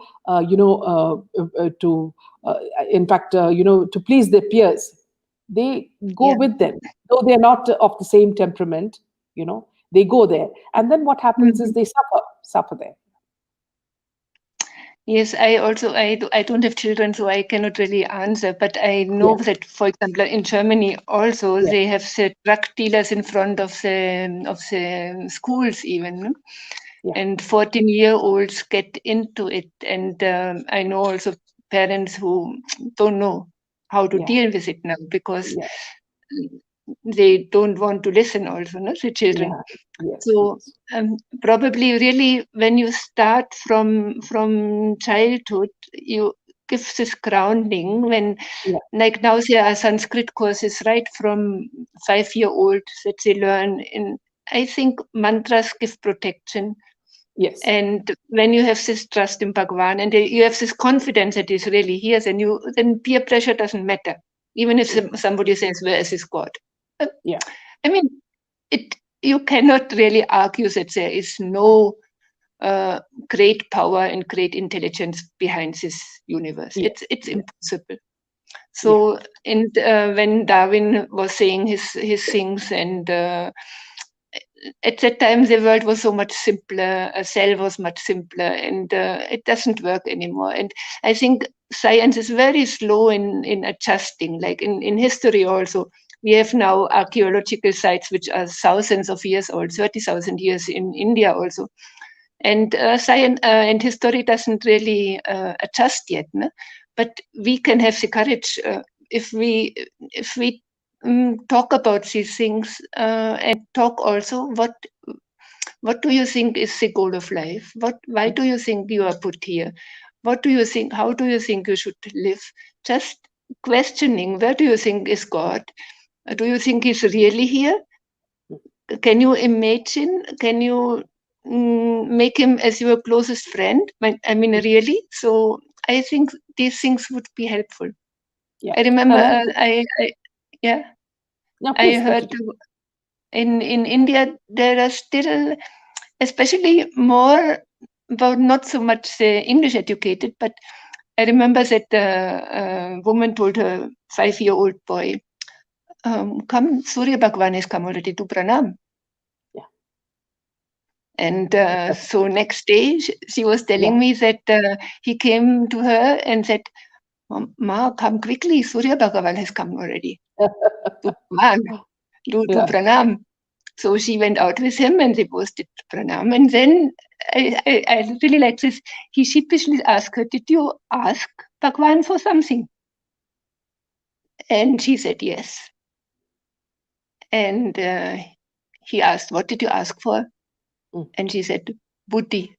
in fact, to please their peers, they go with them, though they're not of the same temperament. They go there, and then what happens is they suffer there. Yes, I don't have children, so I cannot really answer. But I know that, for example, in Germany also they have the drug dealers in front of the schools even, and 14-year-olds get into it. And I know also parents who don't know how to deal with it now because they don't want to listen also, the children. So probably really when you start from childhood, you give this grounding when, like now there are Sanskrit courses right from 5-year-old that they learn. I think mantras give protection. Yes. And when you have this trust in Bhagavan and you have this confidence that is really here, then peer pressure doesn't matter. Even if somebody says, where is this God? I mean, you cannot really argue that there is no great power and great intelligence behind this universe. It's impossible. So when Darwin was saying his things, and at that time the world was so much simpler, a cell was much simpler, and it doesn't work anymore. And I think science is very slow in adjusting. Like in history also, we have now archaeological sites which are thousands of years old, 30,000 years in India also. And science and history doesn't really adjust yet, no? But we can have the courage if we talk about these things and talk also what do you think is the goal of life? Why do you think you are put here? What do you think? How do you think you should live? Just questioning. Where do you think is God? Do you think He's really here? Can you imagine? Can you make Him as your closest friend? I mean, really? So I think these things would be helpful. Yeah. I remember No, I heard in India there are still, especially more about not so much the English educated, but I remember that a woman told her 5-year-old boy, come, Surya Bhagwan has come already, do pranam. Yeah. And so next day she was telling me that he came to her and said, Ma, come quickly, Surya Bhagavan has come already. Do pranam. So she went out with him and they both did pranam. And then I really like this. He sheepishly asked her, did you ask Bhagwan for something? And she said yes. And he asked, what did you ask for? And she said, buddhi.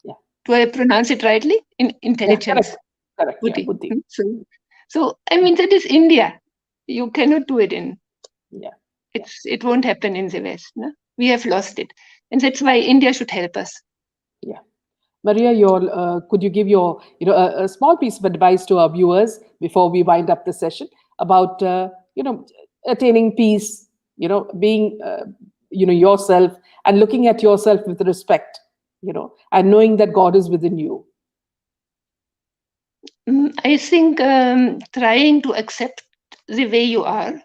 Yeah. Do I pronounce it rightly? Intelligence. Yeah, correct. Buddhi. Yeah, buddhi. So I mean, that is India. You cannot do it in. Yeah. It won't happen in the West. No? We have lost it. And that's why India should help us. Yeah. Maria, could you give your, a small piece of advice to our viewers before we wind up the session about, attaining peace, being, yourself and looking at yourself with respect, and knowing that God is within you? I think trying to accept the way you are,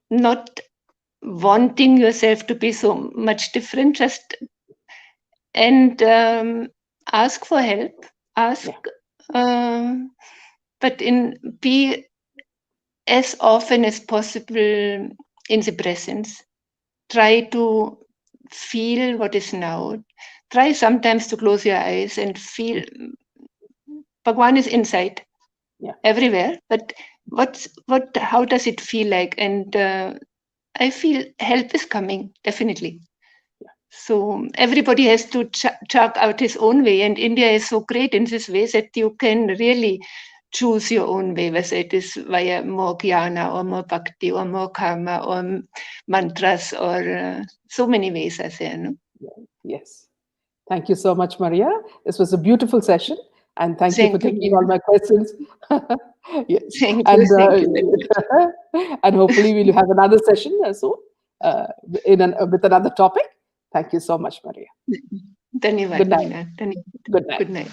not wanting yourself to be so much different, just and ask for help, but be as often as possible in the presence. Try to feel what is now. Try sometimes to close your eyes and feel Bhagwan is inside, everywhere. But how does it feel like? And I feel help is coming, definitely. So everybody has to chart out his own way, and India is so great in this way that you can really choose your own way, whether it is via more jnana or more bhakti or more karma or mantras or so many ways are there. No? Yes. Thank you so much, Maria. This was a beautiful session, and thank you for taking all my questions. Yes. Thank you. And hopefully we'll have another session soon with another topic. Thank you so much, Maria. Good night. Good night. Good night.